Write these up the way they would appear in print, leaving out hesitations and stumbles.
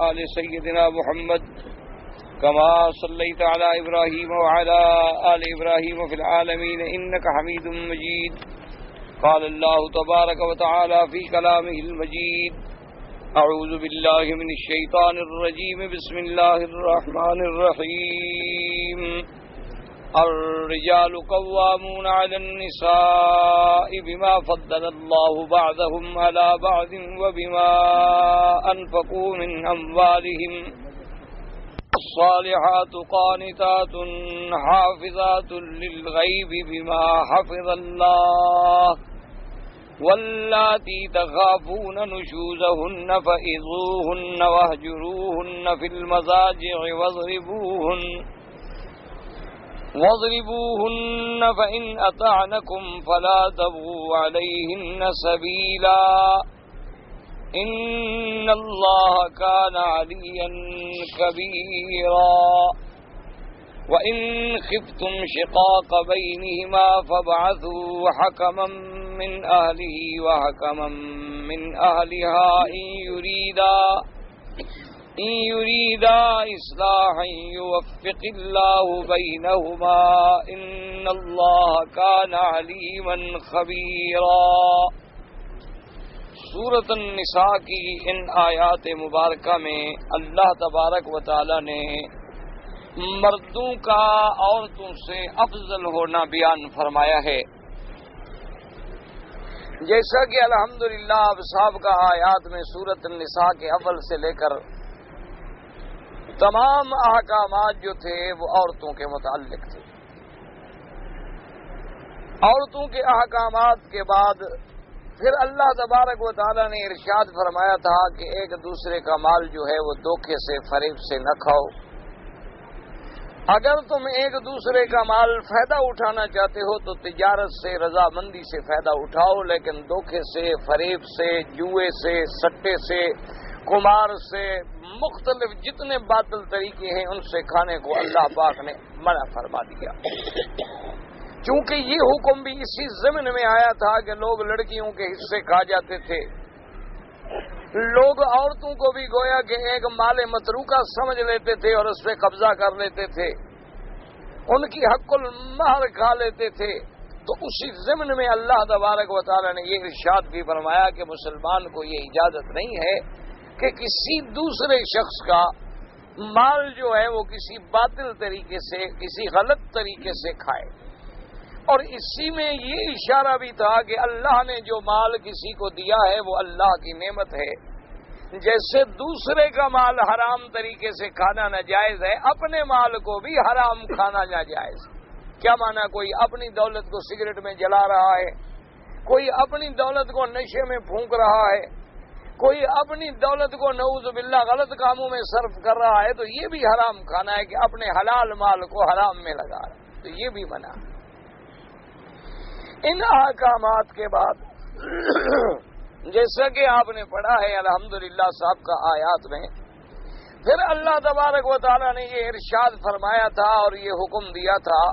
آل سيدنا محمد كما صليت على إبراهيم وعلى آل إبراهيم في العالمين إنك حميد مجيد. قال الله تبارك وتعالى في كلامه المجيد: أعوذ بالله من الشيطان الرجيم. بسم الله الرحمن الرحيم. الرجال قوامون على النساء بما فضل الله بعضهم على بعض وبما أنفقوا من أموالهم. الصالحات قانتات حافظات للغيب بما حفظ الله. واللاتي تخافون نشوزهن فإذوهن واهجروهن في المضاجع واضربوهن فإن أطعنكم فلا تبغوا عليهن سبيلا إن الله كان عليا كبيرا. وإن خفتم شقاق بينهما فابعثوا حكما من أهله وحكما من أهلها إن يريدا إصلاحا يوفق الله بينهما إن الله كان عليما خبيرا. سورۃ النساء کی ان آیات مبارکہ میں اللہ تبارک و تعالی نے مردوں کا عورتوں سے افضل ہونا بیان فرمایا ہے. جیسا کہ الحمدللہ اب سابقہ آیات میں سورۃ النساء کے اول سے لے کر تمام احکامات جو تھے وہ عورتوں کے متعلق تھے. عورتوں کے احکامات کے بعد پھر اللہ تبارک و تعالیٰ نے ارشاد فرمایا تھا کہ ایک دوسرے کا مال جو ہے وہ دھوکے سے فریب سے نہ کھاؤ. اگر تم ایک دوسرے کا مال فائدہ اٹھانا چاہتے ہو تو تجارت سے رضامندی سے فائدہ اٹھاؤ، لیکن دھوکے سے، فریب سے، جوئے سے، سٹے سے، قمار سے، مختلف جتنے باطل طریقے ہیں ان سے کھانے کو اللہ پاک نے منع فرما دیا. چونکہ یہ حکم بھی اسی ضمن میں آیا تھا کہ لوگ لڑکیوں کے حصے کھا جاتے تھے، لوگ عورتوں کو بھی گویا کہ ایک مال متروکہ سمجھ لیتے تھے اور اس پہ قبضہ کر لیتے تھے، ان کی حق المہر کھا لیتے تھے. تو اسی ضمن میں اللہ تبارک و تعالی نے یہ ارشاد بھی فرمایا کہ مسلمان کو یہ اجازت نہیں ہے کہ کسی دوسرے شخص کا مال جو ہے وہ کسی باطل طریقے سے، کسی غلط طریقے سے کھائے. اور اسی میں یہ اشارہ بھی تھا کہ اللہ نے جو مال کسی کو دیا ہے وہ اللہ کی نعمت ہے. جیسے دوسرے کا مال حرام طریقے سے کھانا ناجائز ہے، اپنے مال کو بھی حرام کھانا ناجائز. کیا مانا؟ کوئی اپنی دولت کو سگریٹ میں جلا رہا ہے، کوئی اپنی دولت کو نشے میں پھونک رہا ہے، کوئی اپنی دولت کو نعوذ باللہ غلط کاموں میں صرف کر رہا ہے، تو یہ بھی حرام کھانا ہے کہ اپنے حلال مال کو حرام میں لگا رہا ہے. تو یہ بھی منع. ان احکامات کے بعد جیسا کہ آپ نے پڑھا ہے الحمدللہ صاحب کا آیات میں، پھر اللہ تبارک و تعالیٰ نے یہ ارشاد فرمایا تھا اور یہ حکم دیا تھا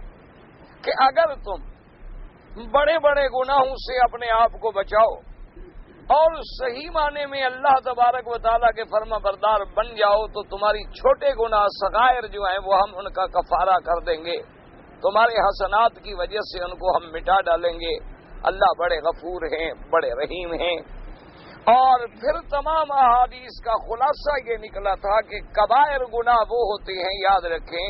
کہ اگر تم بڑے بڑے گناہوں سے اپنے آپ کو بچاؤ اور صحیح معنی میں اللہ تبارک و تعالیٰ کے فرما بردار بن جاؤ تو تمہاری چھوٹے گناہ صغائر جو ہیں وہ ہم ان کا کفارہ کر دیں گے، تمہارے حسنات کی وجہ سے ان کو ہم مٹا ڈالیں گے. اللہ بڑے غفور ہیں، بڑے رحیم ہیں. اور پھر تمام احادیث کا خلاصہ یہ نکلا تھا کہ کبائر گناہ وہ ہوتے ہیں، یاد رکھیں،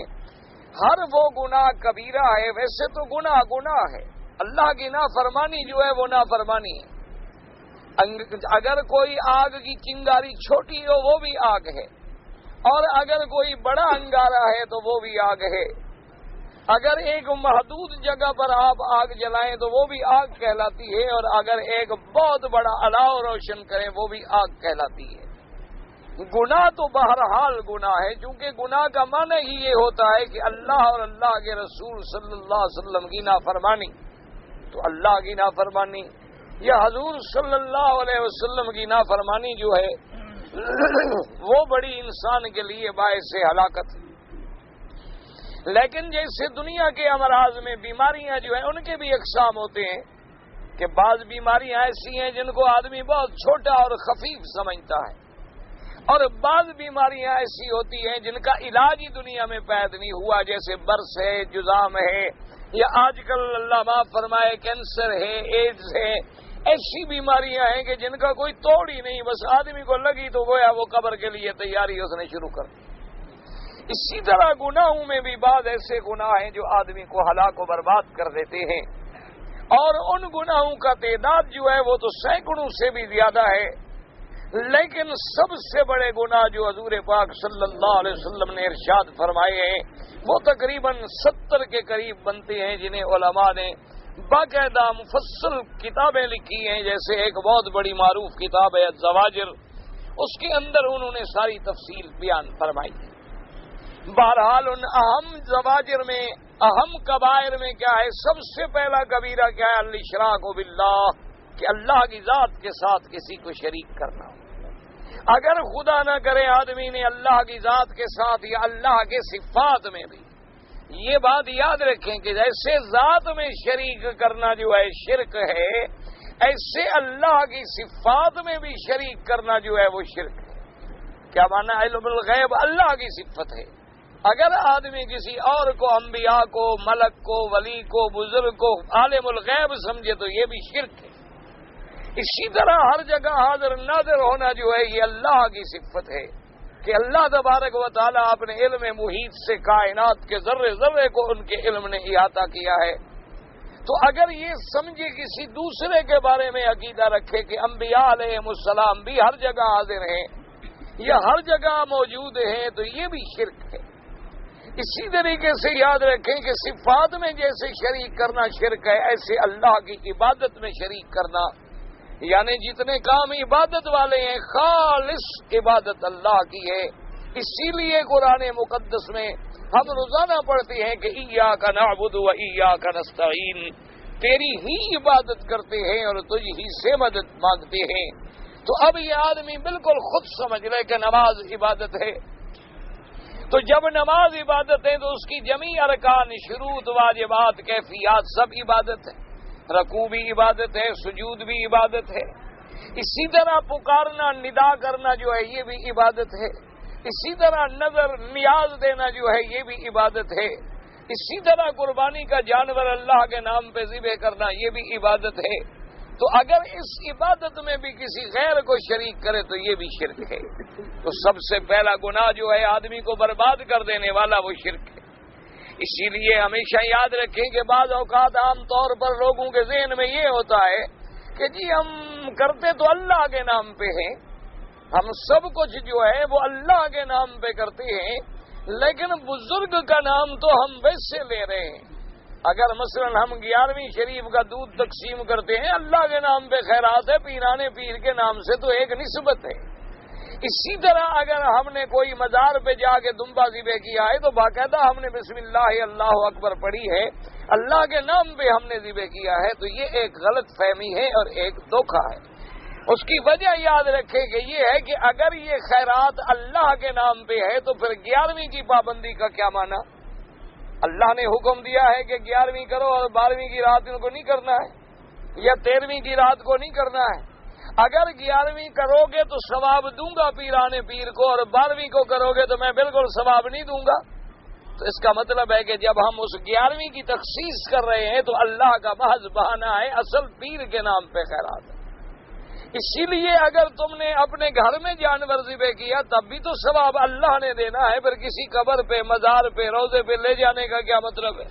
ہر وہ گناہ کبیرہ ہے. ویسے تو گناہ ہے، اللہ کی نافرمانی جو ہے وہ نافرمانی ہے. اگر کوئی آگ کی چنگاری چھوٹی ہو وہ بھی آگ ہے، اور اگر کوئی بڑا انگارہ ہے تو وہ بھی آگ ہے. اگر ایک محدود جگہ پر آپ آگ جلائیں تو وہ بھی آگ کہلاتی ہے، اور اگر ایک بہت بڑا الاؤ روشن کریں وہ بھی آگ کہلاتی ہے. گناہ تو بہرحال گناہ ہے، چونکہ گناہ کا معنی ہی یہ ہوتا ہے کہ اللہ اور اللہ کے رسول صلی اللہ علیہ وسلم کی نافرمانی. تو اللہ کی نافرمانی یا حضور صلی اللہ علیہ وسلم کی نافرمانی جو ہے وہ بڑی انسان کے لیے باعث ہلاکت ہے. لیکن جیسے دنیا کے امراض میں بیماریاں جو ہیں ان کے بھی اقسام ہوتے ہیں کہ بعض بیماریاں ایسی ہیں جن کو آدمی بہت چھوٹا اور خفیف سمجھتا ہے، اور بعض بیماریاں ایسی ہوتی ہیں جن کا علاج ہی دنیا میں پید نہیں ہوا، جیسے برس ہے، جذام ہے، یا آج کل اللہ معاف فرمائے کینسر ہے، ایڈز ہے. ایسی بیماریاں ہیں کہ جن کا کوئی توڑ ہی نہیں، بس آدمی کو لگی تو گویا وہ قبر کے لیے تیاری اس نے شروع کر دی. اسی طرح گناہوں میں بھی بعض ایسے گناہ ہیں جو آدمی کو ہلاک و برباد کر دیتے ہیں، اور ان گناہوں کا تعداد جو ہے وہ تو سینکڑوں سے بھی زیادہ ہے. لیکن سب سے بڑے گناہ جو حضور پاک صلی اللہ علیہ وسلم نے ارشاد فرمائے ہیں وہ تقریباً 70 کے قریب بنتے ہیں، جنہیں علماء نے باقاعدہ مفصل کتابیں لکھی ہیں. جیسے ایک بہت بڑی معروف کتاب ہے الزواجر، اس کے اندر انہوں نے ساری تفصیل بیان فرمائی ہے. بہرحال ان اہم زواجر میں، اہم کبائر میں کیا ہے؟ سب سے پہلا کبیرہ کیا ہے؟ الاشراک باللہ، کہ اللہ کی ذات کے ساتھ کسی کو شریک کرنا. اگر خدا نہ کرے آدمی نے اللہ کی ذات کے ساتھ یا اللہ کے صفات میں بھی، یہ بات یاد رکھیں کہ جیسے ذات میں شریک کرنا جو ہے شرک ہے، ایسے اللہ کی صفات میں بھی شریک کرنا جو ہے وہ شرک ہے. کیا مانا؟ علم الغیب اللہ کی صفت ہے. اگر آدمی کسی اور کو، انبیاء کو، ملک کو، ولی کو، بزرگ کو عالم الغیب سمجھے تو یہ بھی شرک ہے. اسی طرح ہر جگہ حاضر ناظر ہونا جو ہے یہ اللہ کی صفت ہے کہ اللہ تبارک و تعالیٰ اپنے علم محیط سے کائنات کے ذرے ذرے کو ان کے علم نے احاطہ کیا ہے. تو اگر یہ سمجھے کسی دوسرے کے بارے میں عقیدہ رکھے کہ انبیاء علیہم السلام بھی ہر جگہ حاضر ہیں یا ہر جگہ موجود ہیں تو یہ بھی شرک ہے. اسی طریقے سے یاد رکھیں کہ صفات میں جیسے شریک کرنا شرک ہے، ایسے اللہ کی عبادت میں شریک کرنا، یعنی جتنے کام عبادت والے ہیں خالص عبادت اللہ کی ہے. اسی لیے قرآن مقدس میں ہم روزانہ پڑھتے ہیں کہ ایاک نعبد و ایاک نستعین، تیری ہی عبادت کرتے ہیں اور تجھ ہی سے مدد مانگتے ہیں. تو اب یہ آدمی بالکل خود سمجھ لے کہ نماز عبادت ہے. تو جب نماز عبادت ہے تو اس کی جمیع ارکان، شروط، واجبات، کیفیات سب عبادت ہے. رکوع بھی عبادت ہے، سجود بھی عبادت ہے. اسی طرح پکارنا، ندا کرنا جو ہے یہ بھی عبادت ہے. اسی طرح نظر نیاز دینا جو ہے یہ بھی عبادت ہے. اسی طرح قربانی کا جانور اللہ کے نام پہ ذبح کرنا یہ بھی عبادت ہے. تو اگر اس عبادت میں بھی کسی غیر کو شریک کرے تو یہ بھی شرک ہے. تو سب سے پہلا گناہ جو ہے آدمی کو برباد کر دینے والا وہ شرک ہے. اسی لیے ہمیشہ یاد رکھیں کہ بعض اوقات عام طور پر لوگوں کے ذہن میں یہ ہوتا ہے کہ جی ہم کرتے تو اللہ کے نام پہ ہیں، ہم سب کچھ جو ہے وہ اللہ کے نام پہ کرتے ہیں، لیکن بزرگ کا نام تو ہم ویسے لے رہے ہیں. اگر مثلا ہم 11ویں شریف کا دودھ تقسیم کرتے ہیں، اللہ کے نام پہ خیرات ہے، پیرانے پیر کے نام سے تو ایک نسبت ہے. اسی طرح اگر ہم نے کوئی مزار پہ جا کے دمبا ذبح کیا ہے تو باقاعدہ ہم نے بسم اللہ اللہ اکبر پڑھی ہے، اللہ کے نام پہ ہم نے ذبح کیا ہے، تو یہ ایک غلط فہمی ہے اور ایک دھوکہ ہے. اس کی وجہ یاد رکھے کہ یہ ہے کہ اگر یہ خیرات اللہ کے نام پہ ہے تو پھر 11ویں کی پابندی کا کیا معنی؟ اللہ نے حکم دیا ہے کہ 11ویں کرو اور 12ویں کی رات کو نہیں کرنا ہے یا 13ویں کی رات کو نہیں کرنا ہے. اگر 11ویں کرو گے تو ثواب دوں گا پیرانے پیر کو، اور 12ویں کو کرو گے تو میں بالکل ثواب نہیں دوں گا. تو اس کا مطلب ہے کہ جب ہم اس 11ویں کی تخصیص کر رہے ہیں تو اللہ کا محض بہانہ ہے، اصل پیر کے نام پہ خیرات ہے. اسی لیے اگر تم نے اپنے گھر میں جانور ذبح کیا تب بھی تو ثواب اللہ نے دینا ہے، پھر کسی قبر پہ، مزار پہ، روضے پہ لے جانے کا کیا مطلب ہے؟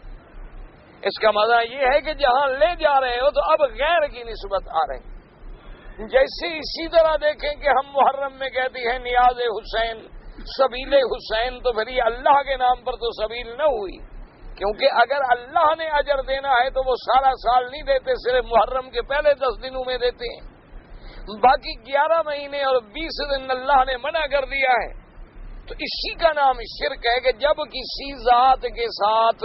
اس کا مطلب یہ ہے کہ جہاں لے جا رہے ہو تو اب غیر کی نسبت آ رہے ہیں. جیسے اسی طرح دیکھیں کہ ہم محرم میں کہتے ہیں نیاز حسین، سبیل حسین، تو پھر یہ اللہ کے نام پر تو سبیل نہ ہوئی، کیونکہ اگر اللہ نے اجر دینا ہے تو وہ سارا سال نہیں دیتے، صرف محرم کے پہلے 10 دنوں میں دیتے ہیں. باقی 11 مہینے اور 20 دن اللہ نے منع کر دیا ہے. تو اسی کا نام شرک ہے کہ جب کسی ذات کے ساتھ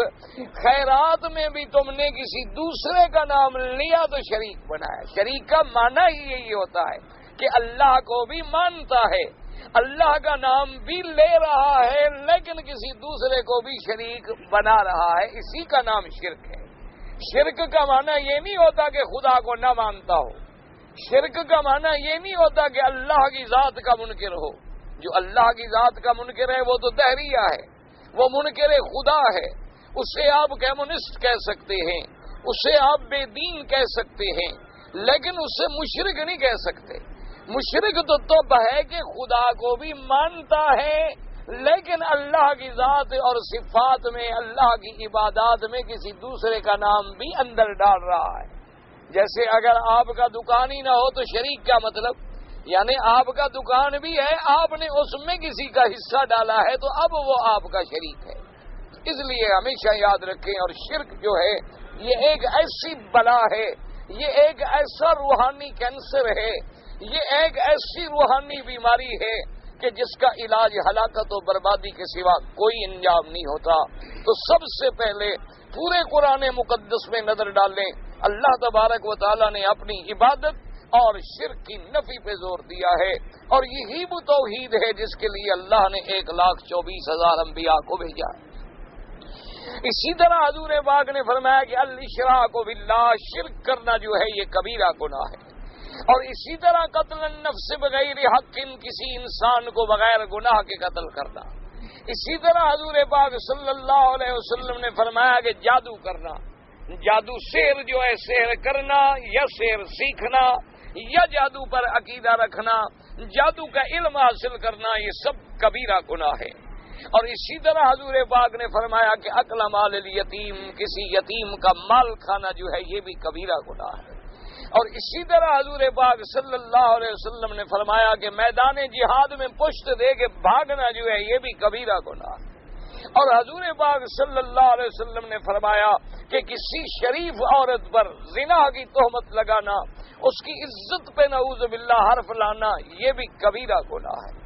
خیرات میں بھی تم نے کسی دوسرے کا نام لیا تو شریک بنایا. شریک کا معنی ہی یہی ہوتا ہے کہ اللہ کو بھی مانتا ہے، اللہ کا نام بھی لے رہا ہے، لیکن کسی دوسرے کو بھی شریک بنا رہا ہے. اسی کا نام شرک ہے. شرک کا معنی یہ نہیں ہوتا کہ خدا کو نہ مانتا ہو. شرک کا معنی یہ نہیں ہوتا کہ اللہ کی ذات کا منکر ہو. جو اللہ کی ذات کا منکر ہے وہ تو دہریہ ہے، وہ منکر خدا ہے، اسے آپ کمیونسٹ کہہ سکتے ہیں، اسے آپ بے دین کہہ سکتے ہیں، لیکن اسے مشرک نہیں کہہ سکتے۔ مشرک تو ہے کہ خدا کو بھی مانتا ہے لیکن اللہ کی ذات اور صفات میں، اللہ کی عبادات میں کسی دوسرے کا نام بھی اندر ڈال رہا ہے۔ جیسے اگر آپ کا دکان ہی نہ ہو تو شریک کا مطلب، یعنی آپ کا دکان بھی ہے، آپ نے اس میں کسی کا حصہ ڈالا ہے تو اب وہ آپ کا شریک ہے۔ اس لیے ہمیشہ یاد رکھیں، اور شرک جو ہے یہ ایک ایسی بلا ہے، یہ ایک ایسا روحانی کینسر ہے، یہ ایک ایسی روحانی بیماری ہے کہ جس کا علاج ہلاکت و بربادی کے سوا کوئی انجام نہیں ہوتا۔ تو سب سے پہلے پورے قرآن مقدس میں نظر ڈالیں، اللہ تبارک و تعالی نے اپنی عبادت اور شرک کی نفی پہ زور دیا ہے، اور یہی وہ توحید ہے جس کے لیے اللہ نے 1,24,000 انبیاء کو بھیجا ہے۔ اسی طرح حضور پاک نے فرمایا کہ الاشراک باللہ، شرک کرنا جو ہے یہ کبیرہ گناہ ہے، اور اسی طرح قتل النفس بغیر حق، کسی انسان کو بغیر گناہ کے قتل کرنا۔ اسی طرح حضور پاک صلی اللہ علیہ وسلم نے فرمایا کہ جادو کرنا، جادو سحر جو ہے سحر کرنا یا سحر سیکھنا یا جادو پر عقیدہ رکھنا، جادو کا علم حاصل کرنا، یہ سب کبیرہ گناہ ہے۔ اور اسی طرح حضور پاک نے فرمایا کہ اکل مال الیتیم، کسی یتیم کا مال کھانا جو ہے یہ بھی کبیرہ گناہ ہے۔ اور اسی طرح حضور پاک صلی اللہ علیہ وسلم نے فرمایا کہ میدان جہاد میں پشت دے کے بھاگنا جو ہے یہ بھی کبیرہ گناہ ہے۔ اور حضور پاک صلی اللہ علیہ وسلم نے فرمایا کہ کسی شریف عورت پر زنا کی تہمت لگانا، اس کی عزت پہ نعوذ باللہ حرف لانا، یہ بھی کبیرہ گناہ ہے۔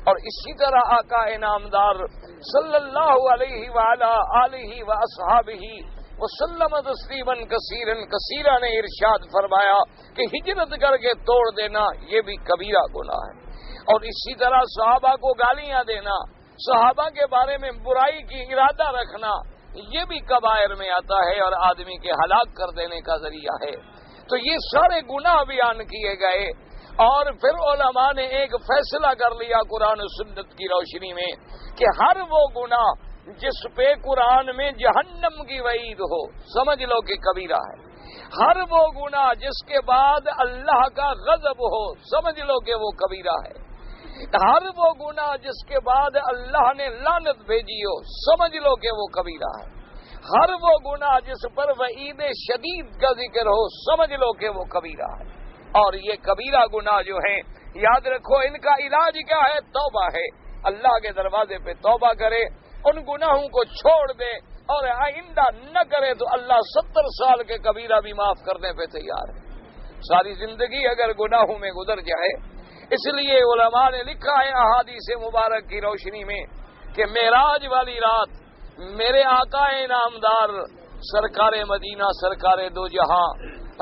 اور اسی طرح آقا انعامدار صلی اللہ علیہ وآلہ آلہ واصحابہ وسلم تسلیما کثیرا نے ارشاد فرمایا کہ ہجرت کر کے توڑ دینا یہ بھی کبیرہ گناہ ہے۔ اور اسی طرح صحابہ کو گالیاں دینا، صحابہ کے بارے میں برائی کی ارادہ رکھنا، یہ بھی کبائر میں آتا ہے اور آدمی کے ہلاک کر دینے کا ذریعہ ہے۔ تو یہ سارے گناہ بیان کیے گئے، اور پھر علماء نے ایک فیصلہ کر لیا قرآن و سنت کی روشنی میں کہ ہر وہ گناہ جس پہ قرآن میں جہنم کی وعید ہو، سمجھ لو کہ کبیرہ ہے۔ ہر وہ گناہ جس کے بعد اللہ کا غضب ہو، سمجھ لو کہ وہ کبیرہ ہے۔ ہر وہ گناہ جس کے بعد اللہ نے لعنت بھیجی ہو، سمجھ لو کہ وہ کبیرہ ہے۔ ہر وہ گناہ جس پر وعید شدید کا ذکر ہو، سمجھ لو کہ وہ کبیرہ ہے۔ اور یہ کبیرہ گناہ جو ہیں، یاد رکھو ان کا علاج کیا ہے؟ توبہ ہے۔ اللہ کے دروازے پہ توبہ کرے، ان گناہوں کو چھوڑ دے، اور آئندہ نہ کرے تو اللہ 70 سال کے کبیرہ بھی معاف کرنے پہ تیار ہے۔ ساری زندگی اگر گناہوں میں گزر جائے، اس لیے علماء نے لکھا ہے احادیث مبارک کی روشنی میں کہ معراج والی رات میرے آقا انعامدار سرکار مدینہ، سرکار دو جہاں،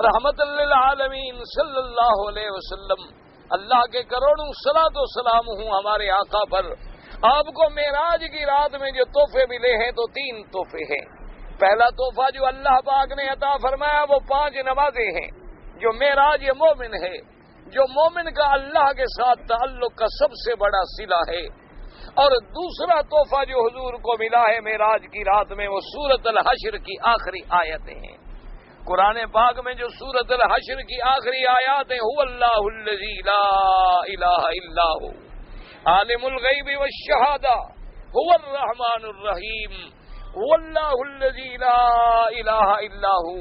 رحمت للعالمین صلی اللہ علیہ وسلم، اللہ کے کروڑوں صلاۃ و سلام ہوں ہمارے آقا پر، آپ کو معراج کی رات میں جو تحفے ملے ہیں تو 3 تحفے ہیں۔ پہلا تحفہ جو اللہ پاک نے عطا فرمایا وہ 5 نمازیں ہیں، جو معراج مومن ہے، جو مومن کا اللہ کے ساتھ تعلق کا سب سے بڑا صلہ ہے۔ اور دوسرا تحفہ جو حضور کو ملا ہے معراج کی رات میں، وہ سورۃ الحشر کی آخری آیتیں ہیں۔ قرآن پاک میں جو سورۃ الحشر کی آخری آیات ہیں، هو اللہ الذی لا الہ الا هو عالم الغیب والشہادہ هو الرحمن الرحیم هو اللہ الذی لا الہ الا هو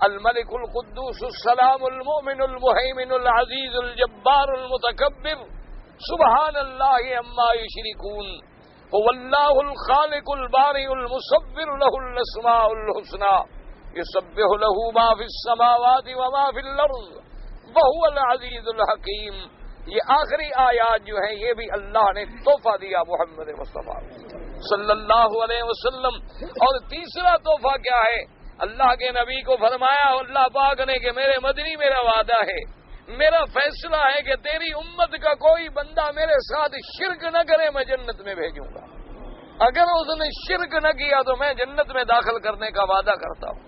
الملک القدوس السلام المؤمن المہیمن العزیز الجبار المتکبر سبحان اللہ عما یشرکون هو اللہ الخالق البارئ المصور له الاسماء الحسنى یسبح له ما فی السماوات وما فی الارض وهو العزیز الحکیم۔ یہ آخری آیات جو ہیں یہ بھی اللہ نے تحفہ دیا محمد مصطفیٰ صلی اللہ علیہ وسلم۔ اور تیسرا تحفہ کیا ہے؟ اللہ کے نبی کو فرمایا اللہ پاک نے کہ میرے مدنی میرا وعدہ ہے، میرا فیصلہ ہے کہ تیری امت کا کوئی بندہ میرے ساتھ شرک نہ کرے میں جنت میں بھیجوں گا، اگر اس نے شرک نہ کیا تو میں جنت میں داخل کرنے کا وعدہ کرتا ہوں۔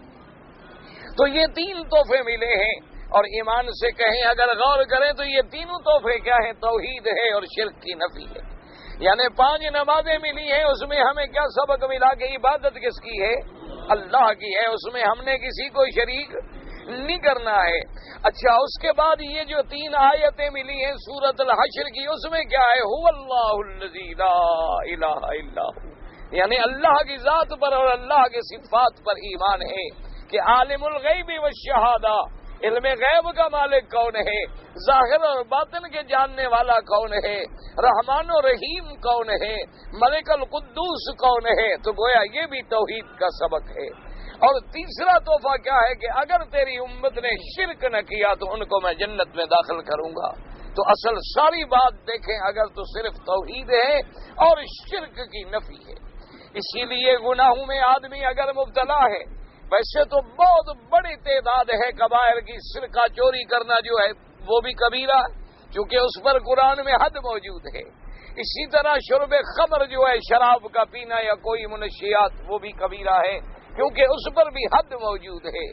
تو یہ 3 تحفے ملے ہیں، اور ایمان سے کہیں اگر غور کریں تو یہ تینوں تحفے کیا ہیں؟ توحید ہے اور شرک کی نفی ہے۔ یعنی 5 نمازیں ملی ہیں، اس میں ہمیں کیا سبق ملا کہ عبادت کس کی ہے؟ اللہ کی ہے، اس میں ہم نے کسی کو شریک نہیں کرنا ہے۔ اچھا، اس کے بعد یہ جو 3 آیتیں ملی ہیں سورۃ الحشر کی، اس میں کیا ہے؟ هو اللہ الذی لا الہ الا هو، یعنی اللہ کی ذات پر اور اللہ کے صفات پر ایمان ہے کہ عالم الغیب والشہادہ، علم غیب کا مالک کون ہے، ظاہر اور باطن کے جاننے والا کون ہے، رحمان و رحیم کون ہے، ملک القدوس کون ہے۔ تو گویا یہ بھی توحید کا سبق ہے۔ اور تیسرا تحفہ کیا ہے کہ اگر تیری امت نے شرک نہ کیا تو ان کو میں جنت میں داخل کروں گا۔ تو اصل ساری بات دیکھیں، اگر تو صرف توحید ہے اور شرک کی نفی ہے۔ اسی لیے گناہوں میں آدمی اگر مبتلا ہے، ویسے تو بہت بڑی تعداد ہے کبائر کی، سرقہ چوری کرنا جو ہے وہ بھی کبیرہ ہے، چونکہ اس پر قرآن میں حد موجود ہے۔ اسی طرح شرب خمر جو ہے، شراب کا پینا یا کوئی منشیات، وہ بھی کبیرہ ہے، کیونکہ اس پر بھی حد موجود ہے۔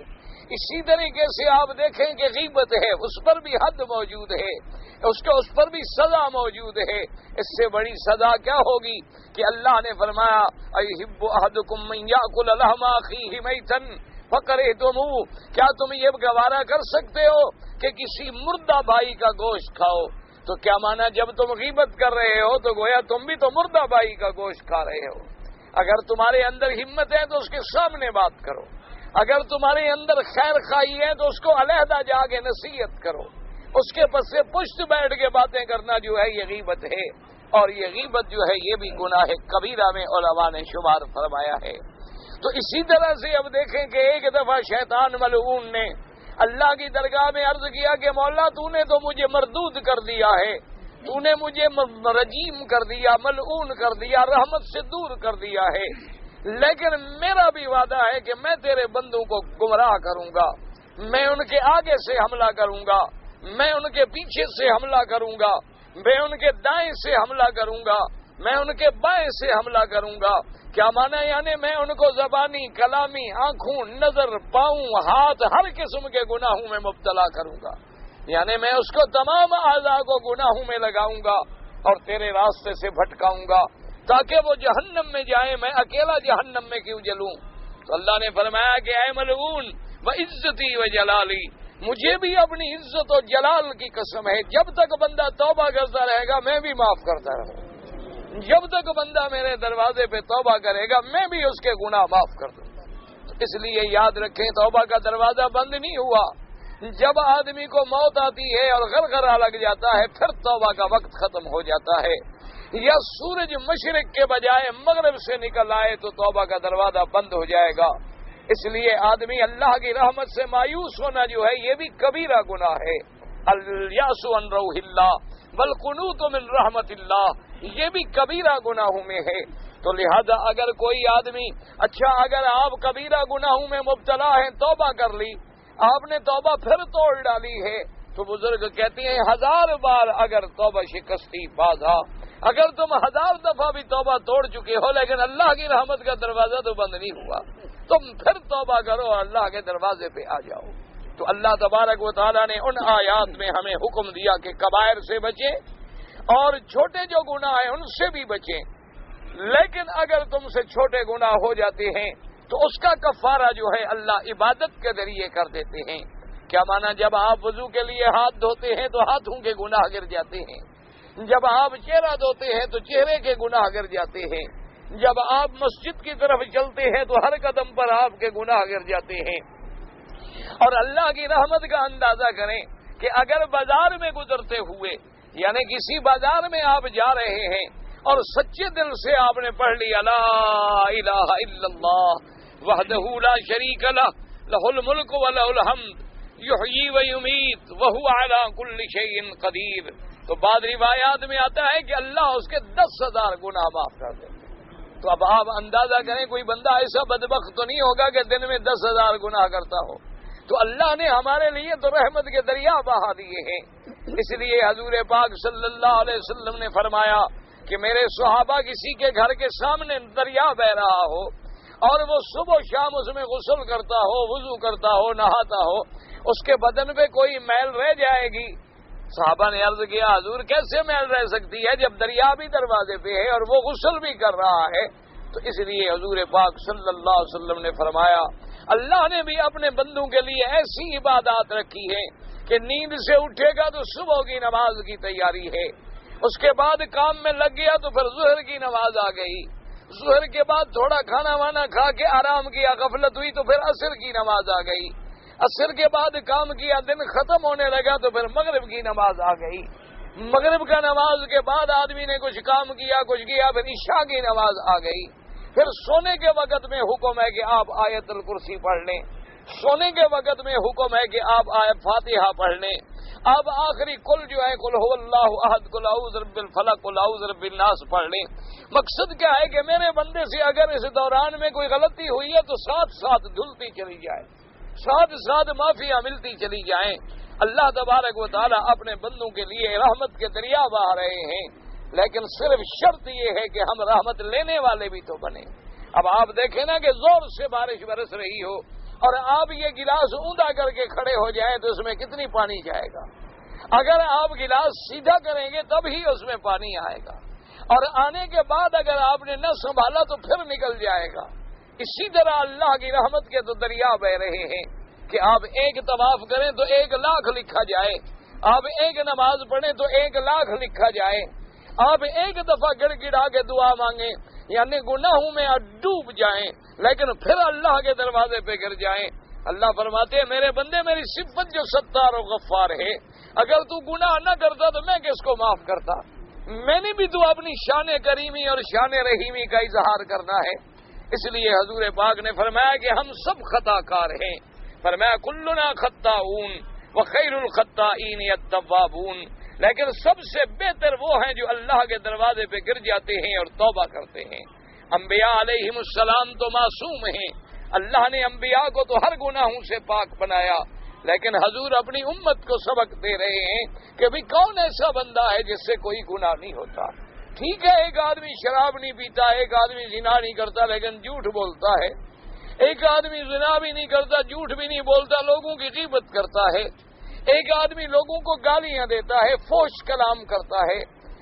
اسی طریقے سے آپ دیکھیں کہ غیبت ہے، اس پر بھی حد موجود ہے، اس پر بھی سزا موجود ہے۔ اس سے بڑی سزا کیا ہوگی کہ اللہ نے فرمایا ایحب احدکم من یاکل لحم اخیہ میتا فکرہتموہ، کیا تم یہ گوارا کر سکتے ہو کہ کسی مردہ بھائی کا گوشت کھاؤ؟ تو کیا مانا، جب تم غیبت کر رہے ہو تو گویا تم بھی تو مردہ بھائی کا گوشت کھا رہے ہو۔ اگر تمہارے اندر ہمت ہے تو اس کے سامنے بات کرو، اگر تمہارے اندر خیر خواہی ہے تو اس کو علیحدہ جا کے نصیحت کرو، اس کے پس سے پشت بیٹھ کے باتیں کرنا جو ہے یہ غیبت ہے، اور یہ غیبت جو ہے یہ بھی گناہ کبیرہ میں علماء نے شمار فرمایا ہے۔ تو اسی طرح سے اب دیکھیں کہ ایک دفعہ شیطان ملعون نے اللہ کی درگاہ میں عرض کیا کہ مولا تو نے تو مجھے مردود کر دیا ہے، تو نے مجھے رجیم کر دیا، ملعون کر دیا، رحمت سے دور کر دیا ہے، لیکن میرا بھی وعدہ ہے کہ میں تیرے بندوں کو گمراہ کروں گا، میں ان کے آگے سے حملہ کروں گا، میں ان کے پیچھے سے حملہ کروں گا، میں ان کے دائیں سے حملہ کروں گا، میں ان کے بائیں سے حملہ کروں گا۔ کیا مانا؟ یعنی میں ان کو زبانی، کلامی، آنکھوں، نظر، پاؤں، ہاتھ، ہر قسم کے گناہوں میں مبتلا کروں گا، یعنی میں اس کو تمام اعضاء کو گناہوں میں لگاؤں گا اور تیرے راستے سے بھٹکاؤں گا تاکہ وہ جہنم میں جائیں، میں اکیلا جہنم میں کیوں جلوں؟ تو اللہ نے فرمایا کہ اے ملعون وعزتی وجلالی، مجھے بھی اپنی عزت و جلال کی قسم ہے، جب تک بندہ توبہ کرتا رہے گا میں بھی معاف کرتا رہوں گا، جب تک بندہ میرے دروازے پہ توبہ کرے گا میں بھی اس کے گناہ معاف کر دوں گا۔ اس لیے یاد رکھیں، توبہ کا دروازہ بند نہیں ہوا، جب آدمی کو موت آتی ہے اور غرغرہ لگ جاتا ہے پھر توبہ کا وقت ختم ہو جاتا ہے، یا سورج مشرق کے بجائے مغرب سے نکل آئے تو توبہ کا دروازہ بند ہو جائے گا۔ اس لیے آدمی اللہ کی رحمت سے مایوس ہونا جو ہے یہ بھی کبیرہ گناہ ہے۔ الیأس عن روح اللہ والقنوط من رحمت اللہ، یہ بھی کبیرہ گناہوں میں ہے۔ تو لہذا اگر کوئی آدمی، اچھا اگر آپ کبیرہ گناہوں میں مبتلا ہیں، توبہ کر لی، آپ نے توبہ پھر توڑ ڈالی ہے، تو بزرگ کہتے ہیں 1000 بار اگر توبہ شکستی بازا، اگر تم 1000 دفعہ بھی توبہ توڑ چکے ہو لیکن اللہ کی رحمت کا دروازہ تو بند نہیں ہوا، تم پھر توبہ کرو اور اللہ کے دروازے پہ آ جاؤ۔ تو اللہ تبارک و تعالیٰ نے ان آیات میں ہمیں حکم دیا کہ کبائر سے بچیں اور چھوٹے جو گناہ ہیں ان سے بھی بچیں، لیکن اگر تم سے چھوٹے گناہ ہو جاتے ہیں تو اس کا کفارہ جو ہے اللہ عبادت کے ذریعے کر دیتے ہیں۔ کیا مانا؟ جب آپ وضو کے لیے ہاتھ دھوتے ہیں تو ہاتھوں کے گناہ گر جاتے ہیں، جب آپ چہرہ دھوتے ہیں تو چہرے کے گناہ گر جاتے ہیں، جب آپ مسجد کی طرف چلتے ہیں تو ہر قدم پر آپ کے گناہ گر جاتے ہیں۔ اور اللہ کی رحمت کا اندازہ کریں کہ اگر بازار میں گزرتے ہوئے، یعنی کسی بازار میں آپ جا رہے ہیں اور سچے دل سے آپ نے پڑھ لیا لا الہ الا اللہ وحدہ لا شریک لہ لہ الملک ولہ الحمد یحیی و یمیت وہو علی کل شیء قدیر، تو بعض روایات میں آتا ہے کہ اللہ اس کے 10,000 گناہ معاف کر دیتے۔ تو اب آپ اندازہ کریں کوئی بندہ ایسا بدبخت تو نہیں ہوگا کہ دن میں 10,000 گناہ کرتا ہو۔ تو اللہ نے ہمارے لیے تو رحمت کے دریا بہا دیے ہیں۔ اس لیے حضور پاک صلی اللہ علیہ وسلم نے فرمایا کہ میرے صحابہ کسی کے گھر کے سامنے دریا بہ رہا ہو اور وہ صبح و شام اس میں غسل کرتا ہو، وضو کرتا ہو، نہاتا ہو، اس کے بدن پہ کوئی میل رہ جائے گی صحابہ نے عرض کیا حضور کیسے میل رہ سکتی ہے جب دریا بھی دروازے پہ ہے اور وہ غسل بھی کر رہا ہے؟ تو اس لیے حضور پاک صلی اللہ علیہ وسلم نے فرمایا اللہ نے بھی اپنے بندوں کے لیے ایسی عبادات رکھی ہے کہ نیند سے اٹھے گا تو صبح کی نماز کی تیاری ہے، اس کے بعد کام میں لگ گیا تو پھر ظہر کی نماز آ گئی، ظہر کے بعد تھوڑا کھانا وانا کھا کے آرام کیا، غفلت ہوئی تو پھر عصر کی نماز آ گئی، عصر کے بعد کام کیا، دن ختم ہونے لگا تو پھر مغرب کی نماز آ گئی، مغرب کا نماز کے بعد آدمی نے کچھ کام کیا کچھ کیا، پھر عشاء کی نماز آ گئی، پھر سونے کے وقت میں حکم ہے کہ آپ آیت الکرسی پڑھ لیں، سونے کے وقت میں حکم ہے کہ آپ آیت فاتحہ پڑھ لیں، اب آخری کل جو ہے قل هو اللہ احد قل اعوذ برب الفلق قل اعوذ برب الناس پڑھ لیں۔ مقصد کیا ہے کہ میرے بندے سے اگر اس دوران میں کوئی غلطی ہوئی ہے تو ساتھ ساتھ دھلتی چلی جائے، ساتھ ساتھ معافیاں ملتی چلی جائیں۔ اللہ تبارک و تعالی اپنے بندوں کے لیے رحمت کے دریا بہا رہے ہیں، لیکن صرف شرط یہ ہے کہ ہم رحمت لینے والے بھی تو بنے۔ اب آپ دیکھیں نا کہ زور سے بارش برس رہی ہو اور آپ یہ گلاس اوندا کر کے کھڑے ہو جائیں تو اس میں کتنی پانی جائے گا؟ اگر آپ گلاس سیدھا کریں گے تب ہی اس میں پانی آئے گا، اور آنے کے بعد اگر آپ نے نہ سنبھالا تو پھر نکل جائے گا۔ اسی طرح اللہ کی رحمت کے تو دریا بہ رہے ہیں کہ آپ ایک طواف کریں تو 1,00,000 لکھا جائے، آپ ایک نماز پڑھیں تو 1,00,000 لکھا جائے، آپ ایک دفعہ گڑ گڑا کے دعا مانگیں یعنی گناہوں میں آپ ڈوب جائیں لیکن پھر اللہ کے دروازے پہ گر جائیں، اللہ فرماتے ہیں میرے بندے میری صفت جو ستار و غفار ہے، اگر تو گناہ نہ کرتا تو میں کس کو معاف کرتا؟ میں نے بھی تو اپنی شان کریمی اور شان رحیمی کا اظہار کرنا ہے۔ اس لیے حضور پاک نے فرمایا کہ ہم سب خطا کار ہیں، فرمایا کلنا خطاؤن وخیر الخطائین التوابون، لیکن سب سے بہتر وہ ہیں جو اللہ کے دروازے پہ گر جاتے ہیں اور توبہ کرتے ہیں۔ انبیاء علیہم السلام تو معصوم ہیں، اللہ نے انبیاء کو تو ہر گناہوں سے پاک بنایا، لیکن حضور اپنی امت کو سبق دے رہے ہیں کہ بھی کون ایسا بندہ ہے جس سے کوئی گناہ نہیں ہوتا؟ ٹھیک ہے ایک آدمی شراب نہیں پیتا، ایک آدمی زنا نہیں کرتا لیکن جھوٹ بولتا ہے، ایک آدمی زنا بھی نہیں کرتا جھوٹ بھی نہیں بولتا لوگوں کی غیبت کرتا ہے، ایک آدمی لوگوں کو گالیاں دیتا ہے فحش کلام کرتا ہے،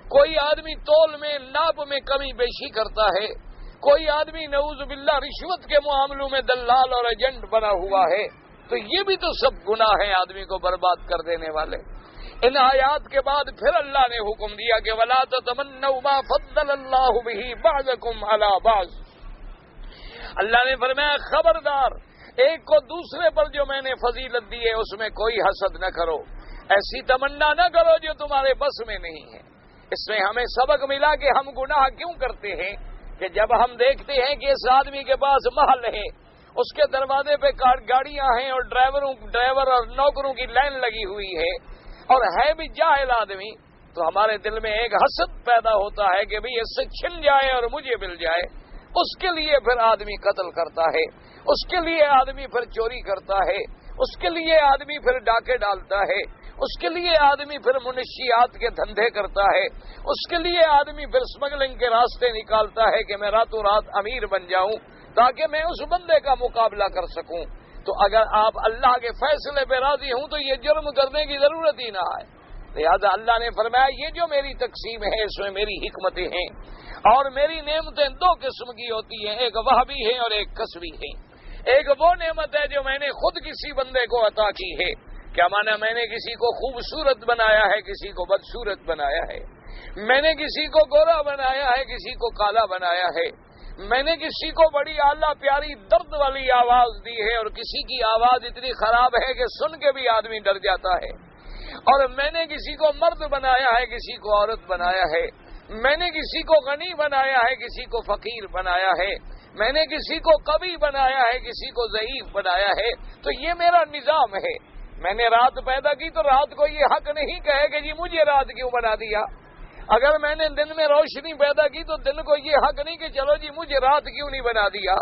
کوئی آدمی تول میں ناپ میں کمی بیشی کرتا ہے، کوئی آدمی نعوذ باللہ رشوت کے معاملوں میں دلال اور ایجنٹ بنا ہوا ہے، تو یہ بھی تو سب گناہ ہیں آدمی کو برباد کر دینے والے۔ ان آیات کے بعد پھر اللہ نے حکم دیا کہ وَلَا تَتَمَنَّوْا مَا فَضَّلَ اللَّهُ بِهِ بَعْضَكُمْ عَلَى بَعْضٍ، اللہ نے فرمایا خبردار ایک کو دوسرے پر جو میں نے فضیلت دی ہے اس میں کوئی حسد نہ کرو، ایسی تمنا نہ کرو جو تمہارے بس میں نہیں ہے۔ اس میں ہمیں سبق ملا کہ ہم گناہ کیوں کرتے ہیں کہ جب ہم دیکھتے ہیں کہ اس آدمی کے پاس محل ہے، اس کے دروازے پہ گاڑیاں ہیں اور ڈرائیور اور نوکروں کی لائن لگی ہوئی ہے اور ہے بھی جاہل آدمی، تو ہمارے دل میں ایک حسد پیدا ہوتا ہے کہ بھئی اس سے چھن جائے اور مجھے مل جائے، اس کے لیے پھر آدمی قتل کرتا ہے، اس کے لیے آدمی پھر چوری کرتا ہے، اس کے لیے آدمی پھر ڈاکے ڈالتا ہے، اس کے لیے آدمی پھر منشیات کے دھندے کرتا ہے، اس کے لیے آدمی پھر اسمگلنگ کے راستے نکالتا ہے کہ میں راتوں رات امیر بن جاؤں تاکہ میں اس بندے کا مقابلہ کر سکوں۔ تو اگر آپ اللہ کے فیصلے پہ راضی ہوں تو یہ جرم کرنے کی ضرورت ہی نہ آئے۔ لہذا اللہ نے فرمایا یہ جو میری تقسیم ہے اس میں میری حکمتیں ہیں، اور میری نعمتیں دو قسم کی ہوتی ہیں، ایک وہبی ہے اور ایک کسبی ہے۔ ایک وہ نعمت ہے جو میں نے خود کسی بندے کو عطا کی ہے، کیا مانا میں نے کسی کو خوبصورت بنایا ہے کسی کو بدصورت بنایا ہے، میں نے کسی کو گورا بنایا ہے کسی کو کالا بنایا ہے، میں نے کسی کو بڑی اعلیٰ پیاری درد والی آواز دی ہے اور کسی کی آواز اتنی خراب ہے کہ سن کے بھی آدمی ڈر جاتا ہے، اور میں نے کسی کو مرد بنایا ہے کسی کو عورت بنایا ہے، میں نے کسی کو غنی بنایا ہے کسی کو فقیر بنایا ہے، میں نے کسی کو قوی بنایا ہے کسی کو ضعیف بنایا ہے۔ تو یہ میرا نظام ہے۔ میں نے رات پیدا کی تو رات کو یہ حق نہیں کہے کہ جی مجھے رات کیوں بنا دیا، اگر میں نے دن میں روشنی پیدا کی تو دن کو یہ حق نہیں کہ چلو جی مجھے رات کیوں نہیں بنا دیا،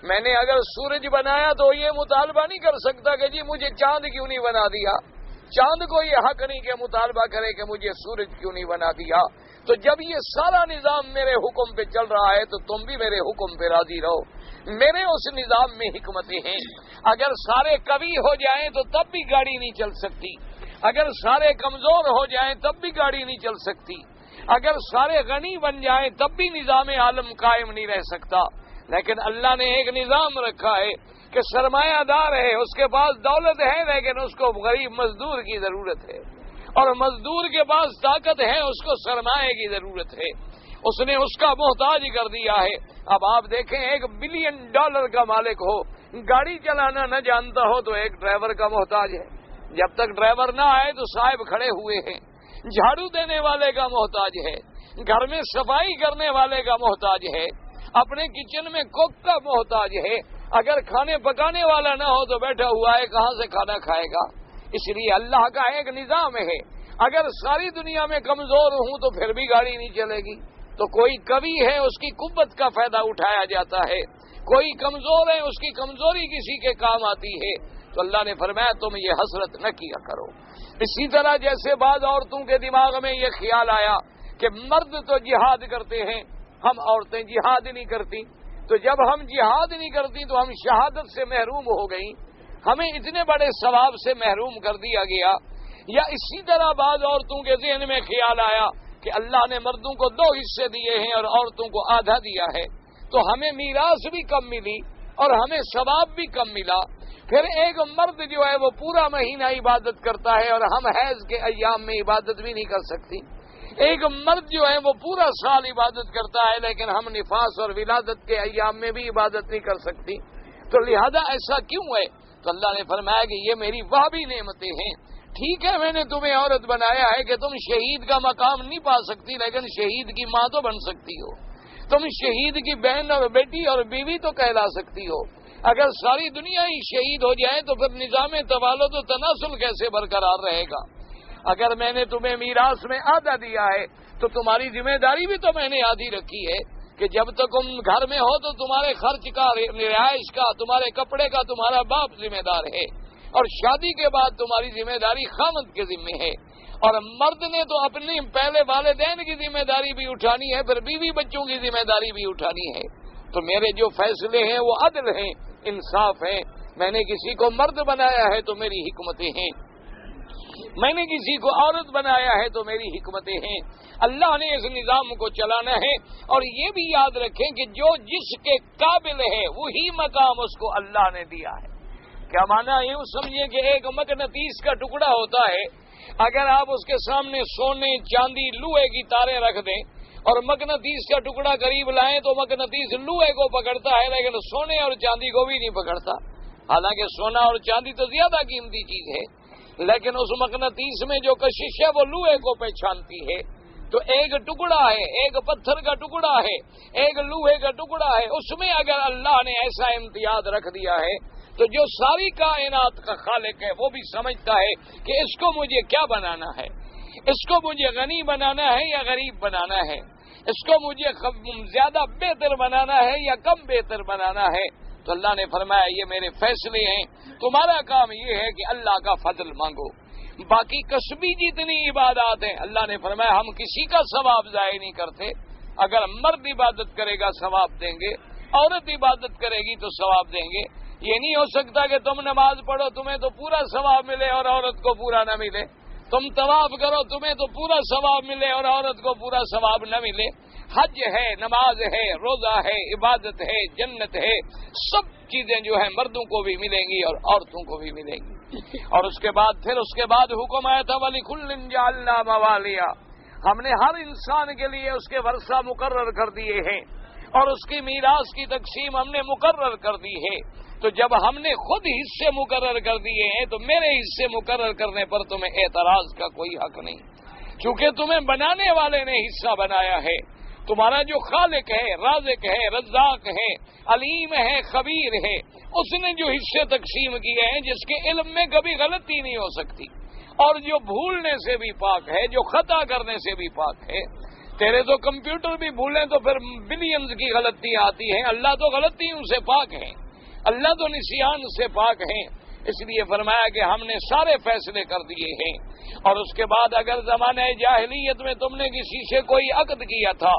میں نے اگر سورج بنایا تو یہ مطالبہ نہیں کر سکتا کہ جی مجھے چاند کیوں نہیں بنا دیا، چاند کو یہ حق نہیں کہ مطالبہ کرے کہ مجھے سورج کیوں نہیں بنا دیا۔ تو جب یہ سارا نظام میرے حکم پہ چل رہا ہے تو تم بھی میرے حکم پہ راضی رہو، میرے اس نظام میں حکمتیں ہیں۔ اگر سارے قوی ہو جائیں تو تب بھی گاڑی نہیں چل سکتی، اگر سارے کمزور ہو جائیں تب بھی گاڑی نہیں چل سکتی، اگر سارے غنی بن جائیں تب بھی نظام عالم قائم نہیں رہ سکتا۔ لیکن اللہ نے ایک نظام رکھا ہے کہ سرمایہ دار ہے، اس کے پاس دولت ہے، لیکن اس کو غریب مزدور کی ضرورت ہے، اور مزدور کے پاس طاقت ہے، اس کو سرمایہ کی ضرورت ہے، اس نے اس کا محتاج کر دیا ہے۔ اب آپ دیکھیں $1 بلین کا مالک ہو، گاڑی چلانا نہ جانتا ہو تو ایک ڈرائیور کا محتاج ہے، جب تک ڈرائیور نہ آئے تو صاحب کھڑے ہوئے ہیں، جھاڑو دینے والے کا محتاج ہے، گھر میں صفائی کرنے والے کا محتاج ہے، اپنے کچن میں کوک کا محتاج ہے، اگر کھانے پکانے والا نہ ہو تو بیٹھا ہوا ہے، کہاں سے کھانا کھائے گا؟ اس لیے اللہ کا ایک نظام ہے، اگر ساری دنیا میں کمزور ہوں تو پھر بھی گاڑی نہیں چلے گی، تو کوئی قوی ہے اس کی قوت کا فائدہ اٹھایا جاتا ہے، کوئی کمزور ہے اس کی کمزوری کسی کے کام آتی ہے، تو اللہ نے فرمایا تم یہ حسرت نہ کیا کرو۔ اسی طرح جیسے بعض عورتوں کے دماغ میں یہ خیال آیا کہ مرد تو جہاد کرتے ہیں، ہم عورتیں جہاد نہیں کرتی، تو جب ہم جہاد نہیں کرتی تو ہم شہادت سے محروم ہو گئیں، ہمیں اتنے بڑے ثواب سے محروم کر دیا گیا۔ یا اسی طرح بعض عورتوں کے ذہن میں خیال آیا کہ اللہ نے مردوں کو 2 حصے دیے ہیں اور عورتوں کو آدھا دیا ہے، تو ہمیں میراث بھی کم ملی اور ہمیں ثواب بھی کم ملا۔ پھر ایک مرد جو ہے وہ پورا مہینہ عبادت کرتا ہے اور ہم حیض کے ایام میں عبادت بھی نہیں کر سکتی، ایک مرد جو ہے وہ پورا سال عبادت کرتا ہے لیکن ہم نفاس اور ولادت کے ایام میں بھی عبادت نہیں کر سکتی، تو لہذا ایسا کیوں ہے؟ تو اللہ نے فرمایا کہ یہ میری وہ بھی نعمتیں ہیں، ٹھیک ہے میں نے تمہیں عورت بنایا ہے کہ تم شہید کا مقام نہیں پا سکتی، لیکن شہید کی ماں تو بن سکتی ہو، تم شہید کی بہن اور بیٹی اور بیوی تو کہلا سکتی ہو۔ اگر ساری دنیا ہی شہید ہو جائے تو پھر نظام توالد و تناسل کیسے برقرار رہے گا؟ اگر میں نے تمہیں میراث میں آدھا دیا ہے تو تمہاری ذمہ داری بھی تو میں نے آدھی رکھی ہے کہ جب تک تم گھر میں ہو تو تمہارے خرچ کا، رہائش کا، تمہارے کپڑے کا تمہارا باپ ذمہ دار ہے، اور شادی کے بعد تمہاری ذمہ داری خامند کے ذمہ ہے، اور مرد نے تو اپنی پہلے والدین کی ذمہ داری بھی اٹھانی ہے، پھر بیوی بچوں کی ذمہ داری بھی اٹھانی ہے۔ تو میرے جو فیصلے ہیں وہ عدل ہیں، انصاف ہیں، میں نے کسی کو مرد بنایا ہے تو میری حکمتیں ہیں، میں نے کسی کو عورت بنایا ہے تو میری حکمتیں ہیں۔ اللہ نے اس نظام کو چلانا ہے، اور یہ بھی یاد رکھیں کہ جو جس کے قابل ہے وہی مقام اس کو اللہ نے دیا ہے۔ کیا معنی؟ یوں سمجھیں کہ ایک مقناطیس کا ٹکڑا ہوتا ہے، اگر آپ اس کے سامنے سونے، چاندی، لوہے کی تاریں رکھ دیں اور مقناطیس کا ٹکڑا قریب لائیں تو مقناطیس لوہے کو پکڑتا ہے لیکن سونے اور چاندی کو بھی نہیں پکڑتا، حالانکہ سونا اور چاندی تو زیادہ قیمتی چیز ہے، لیکن اس مقناطیس میں جو کشش ہے وہ لوہے کو پہچانتی ہے۔ تو ایک ٹکڑا ہے، ایک پتھر کا ٹکڑا ہے، ایک لوہے کا ٹکڑا ہے، اس میں اگر اللہ نے ایسا امتیاز رکھ دیا ہے تو جو ساری کائنات کا خالق ہے وہ بھی سمجھتا ہے کہ اس کو مجھے کیا بنانا ہے، اس کو مجھے غنی بنانا ہے یا غریب بنانا ہے، اس کو مجھے زیادہ بہتر بنانا ہے یا کم بہتر بنانا ہے۔ تو اللہ نے فرمایا یہ میرے فیصلے ہیں، تمہارا کام یہ ہے کہ اللہ کا فضل مانگو۔ باقی کسبی جتنی عبادات ہیں اللہ نے فرمایا ہم کسی کا ثواب ضائع نہیں کرتے، اگر مرد عبادت کرے گا ثواب دیں گے، عورت عبادت کرے گی تو ثواب دیں گے۔ یہ نہیں ہو سکتا کہ تم نماز پڑھو تمہیں تو پورا ثواب ملے اور عورت کو پورا نہ ملے، تم طواف کرو تمہیں تو پورا ثواب ملے اور عورت کو پورا ثواب نہ ملے۔ حج ہے، نماز ہے، روزہ ہے، عبادت ہے، جنت ہے، سب چیزیں جو ہیں مردوں کو بھی ملیں گی اور عورتوں کو بھی ملیں گی۔ اور اس کے بعد حکم آیا تھا وَلِكُلٍّ جَعَلْنَا مَوَالِيَ، ہم نے ہر انسان کے لیے اس کے ورثہ مقرر کر دیے ہیں اور اس کی میراث کی تقسیم ہم نے مقرر کر دی ہے۔ تو جب ہم نے خود حصے مقرر کر دیے ہیں تو میرے حصے مقرر کرنے پر تمہیں اعتراض کا کوئی حق نہیں، چونکہ تمہیں بنانے والے نے حصہ بنایا ہے، تمہارا جو خالق ہے، رازق ہے، رزاق ہے، علیم ہے، خبیر ہے، اس نے جو حصے تقسیم کیے ہیں جس کے علم میں کبھی غلطی نہیں ہو سکتی اور جو بھولنے سے بھی پاک ہے، جو خطا کرنے سے بھی پاک ہے۔ تیرے تو کمپیوٹر بھی بھولیں تو پھر بلینز کی غلطیاں آتی ہیں، اللہ تو غلطیوں سے پاک ہیں، اللہ تو نسیان سے پاک ہیں۔ اس لیے فرمایا کہ ہم نے سارے فیصلے کر دیے ہیں۔ اور اس کے بعد اگر زمانہ جاہلیت میں تم نے کسی سے کوئی عقد کیا تھا،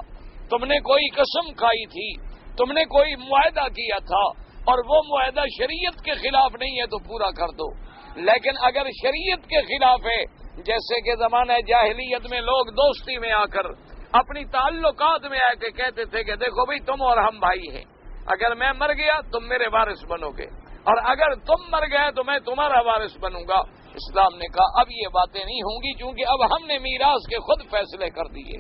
تم نے کوئی قسم کھائی تھی، تم نے کوئی معاہدہ کیا تھا اور وہ معاہدہ شریعت کے خلاف نہیں ہے تو پورا کر دو، لیکن اگر شریعت کے خلاف ہے، جیسے کہ زمانہ جاہلیت میں لوگ دوستی میں آ کر اپنی تعلقات میں آ کے کہتے تھے کہ دیکھو بھائی تم اور ہم بھائی ہیں، اگر میں مر گیا تم میرے وارث بنو گے، اور اگر تم مر گئے تو میں تمہارا وارث بنوں گا۔ اسلام نے کہا اب یہ باتیں نہیں ہوں گی، کیونکہ اب ہم نے میراث کے خود فیصلے کر دیے۔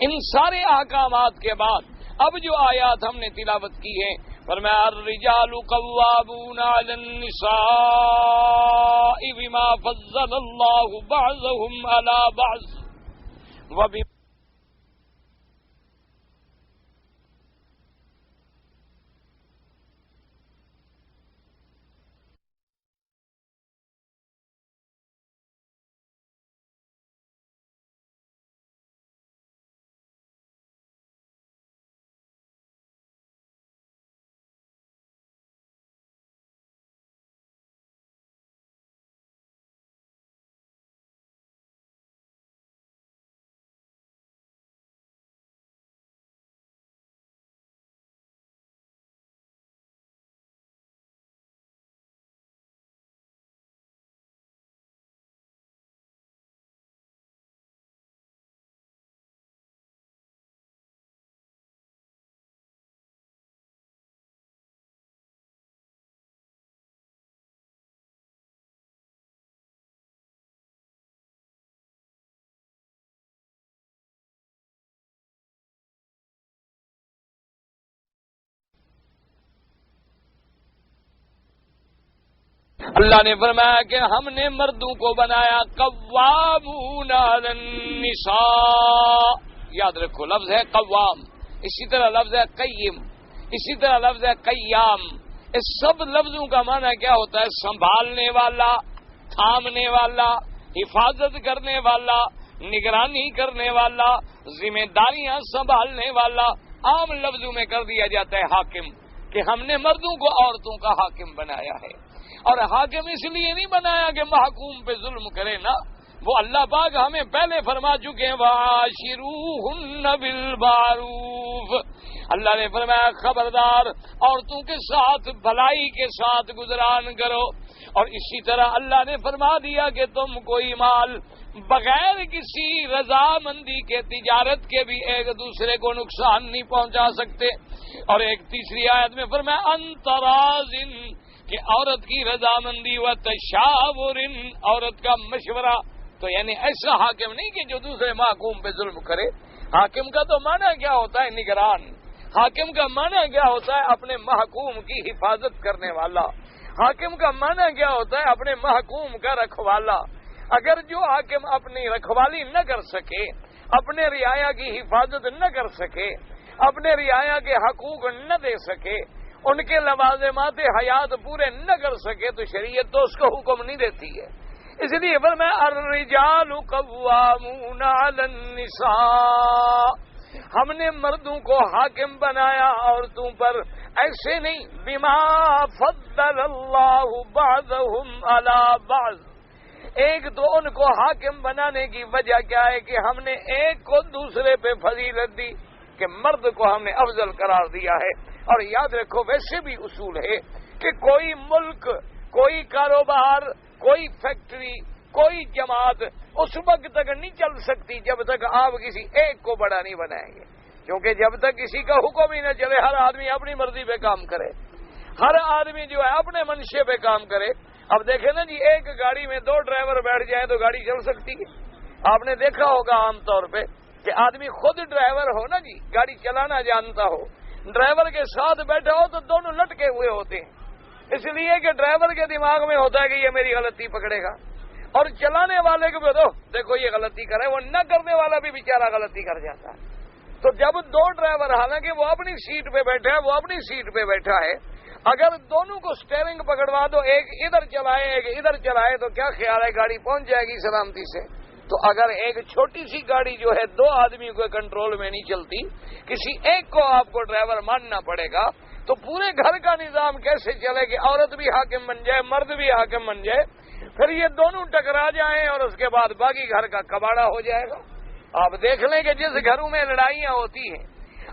ان سارے احکامات کے بعد اب جو آیات ہم نے تلاوت کی ہے، فرمایا الرجال قوامون علی النساء بما فضل اللہ بعضهم علی بعض وبما اللہ نے فرمایا کہ ہم نے مردوں کو بنایا قوامون علی النساء، یاد رکھو لفظ ہے قوام، اسی طرح لفظ ہے قیم، اسی طرح لفظ ہے قیام۔ اس سب لفظوں کا معنی کیا ہوتا ہے؟ سنبھالنے والا، تھامنے والا، حفاظت کرنے والا، نگرانی کرنے والا، ذمہ داریاں سنبھالنے والا۔ عام لفظوں میں کر دیا جاتا ہے حاکم، کہ ہم نے مردوں کو عورتوں کا حاکم بنایا ہے۔ اور حاکم اس لیے نہیں بنایا کہ محکوم پہ ظلم کرے نا، وہ اللہ پاک ہمیں پہلے فرما چکے ہیں وَعَاشِرُوهُنَّ بِالْمَعْرُوفِ، اللہ نے فرمایا خبردار عورتوں کے ساتھ بھلائی کے ساتھ گزران کرو۔ اور اسی طرح اللہ نے فرما دیا کہ تم کوئی مال بغیر کسی رضامندی کے تجارت کے بھی ایک دوسرے کو نقصان نہیں پہنچا سکتے۔ اور ایک تیسری آیت میں فرمایا انترازن، کہ عورت کی رضامندی و تشاور، عورت کا مشورہ، تو یعنی ایسا حاکم نہیں کہ جو دوسرے محکوم پہ ظلم کرے۔ حاکم کا تو معنی کیا ہوتا ہے؟ نگران۔ حاکم کا معنی کیا ہوتا ہے؟ اپنے محکوم کی حفاظت کرنے والا۔ حاکم کا معنی کیا ہوتا ہے؟ اپنے محکوم کا رکھوالا۔ اگر جو حاکم اپنی رکھوالی نہ کر سکے، اپنے رعایا کی حفاظت نہ کر سکے، اپنے رعایا کے حقوق نہ دے سکے، ان کے لوازمات حیات پورے نہ کر سکے، تو شریعت تو اس کو حکم نہیں دیتی ہے۔ اس لیے فرمایا الرجال قوامون علی النساء، ہم نے مردوں کو حاکم بنایا عورتوں پر، ایسے نہیں بما فضل اللہ بعضهم علی بعض۔ ایک تو ان کو حاکم بنانے کی وجہ کیا ہے کہ ہم نے ایک کو دوسرے پہ فضیلت دی، کہ مرد کو ہم نے افضل قرار دیا ہے۔ اور یاد رکھو ویسے بھی اصول ہے کہ کوئی ملک، کوئی کاروبار، کوئی فیکٹری، کوئی جماعت اس وقت تک نہیں چل سکتی جب تک آپ کسی ایک کو بڑا نہیں بنائیں گے، کیونکہ جب تک کسی کا حکم ہی نہ چلے، ہر آدمی اپنی مرضی پہ کام کرے، ہر آدمی جو ہے اپنے منشے پہ کام کرے۔ اب دیکھیں نا جی، ایک گاڑی میں 2 ڈرائیور بیٹھ جائیں تو گاڑی چل سکتی ہے؟ آپ نے دیکھا ہوگا عام طور پہ کہ آدمی خود ڈرائیور ہو نا جی، گاڑی چلانا جانتا ہو، ڈرائیور کے ساتھ بیٹھا ہو تو دونوں لٹکے ہوئے ہوتے ہیں، اس لیے کہ ڈرائیور کے دماغ میں ہوتا ہے کہ یہ میری غلطی پکڑے گا، اور چلانے والے کو بھی دیکھو یہ غلطی کرے، وہ نہ کرنے والا بھی بیچارہ غلطی کر جاتا ہے۔ تو جب 2 ڈرائیور، حالانکہ وہ اپنی سیٹ پہ بیٹھا ہے، وہ اپنی سیٹ پہ بیٹھا ہے، اگر دونوں کو سٹیئرنگ پکڑوا دو، ایک ادھر چلائے ایک ادھر چلائے، تو کیا خیال ہے گاڑی پہنچ جائے گی سلامتی سے؟ تو اگر ایک چھوٹی سی گاڑی جو ہے 2 آدمیوں کے کنٹرول میں نہیں چلتی، کسی ایک کو آپ کو ڈرائیور ماننا پڑے گا، تو پورے گھر کا نظام کیسے چلے کہ عورت بھی حاکم بن جائے، مرد بھی حاکم بن جائے، پھر یہ دونوں ٹکرا جائیں اور اس کے بعد باقی گھر کا کباڑا ہو جائے گا۔ آپ دیکھ لیں کہ جس گھروں میں لڑائیاں ہوتی ہیں،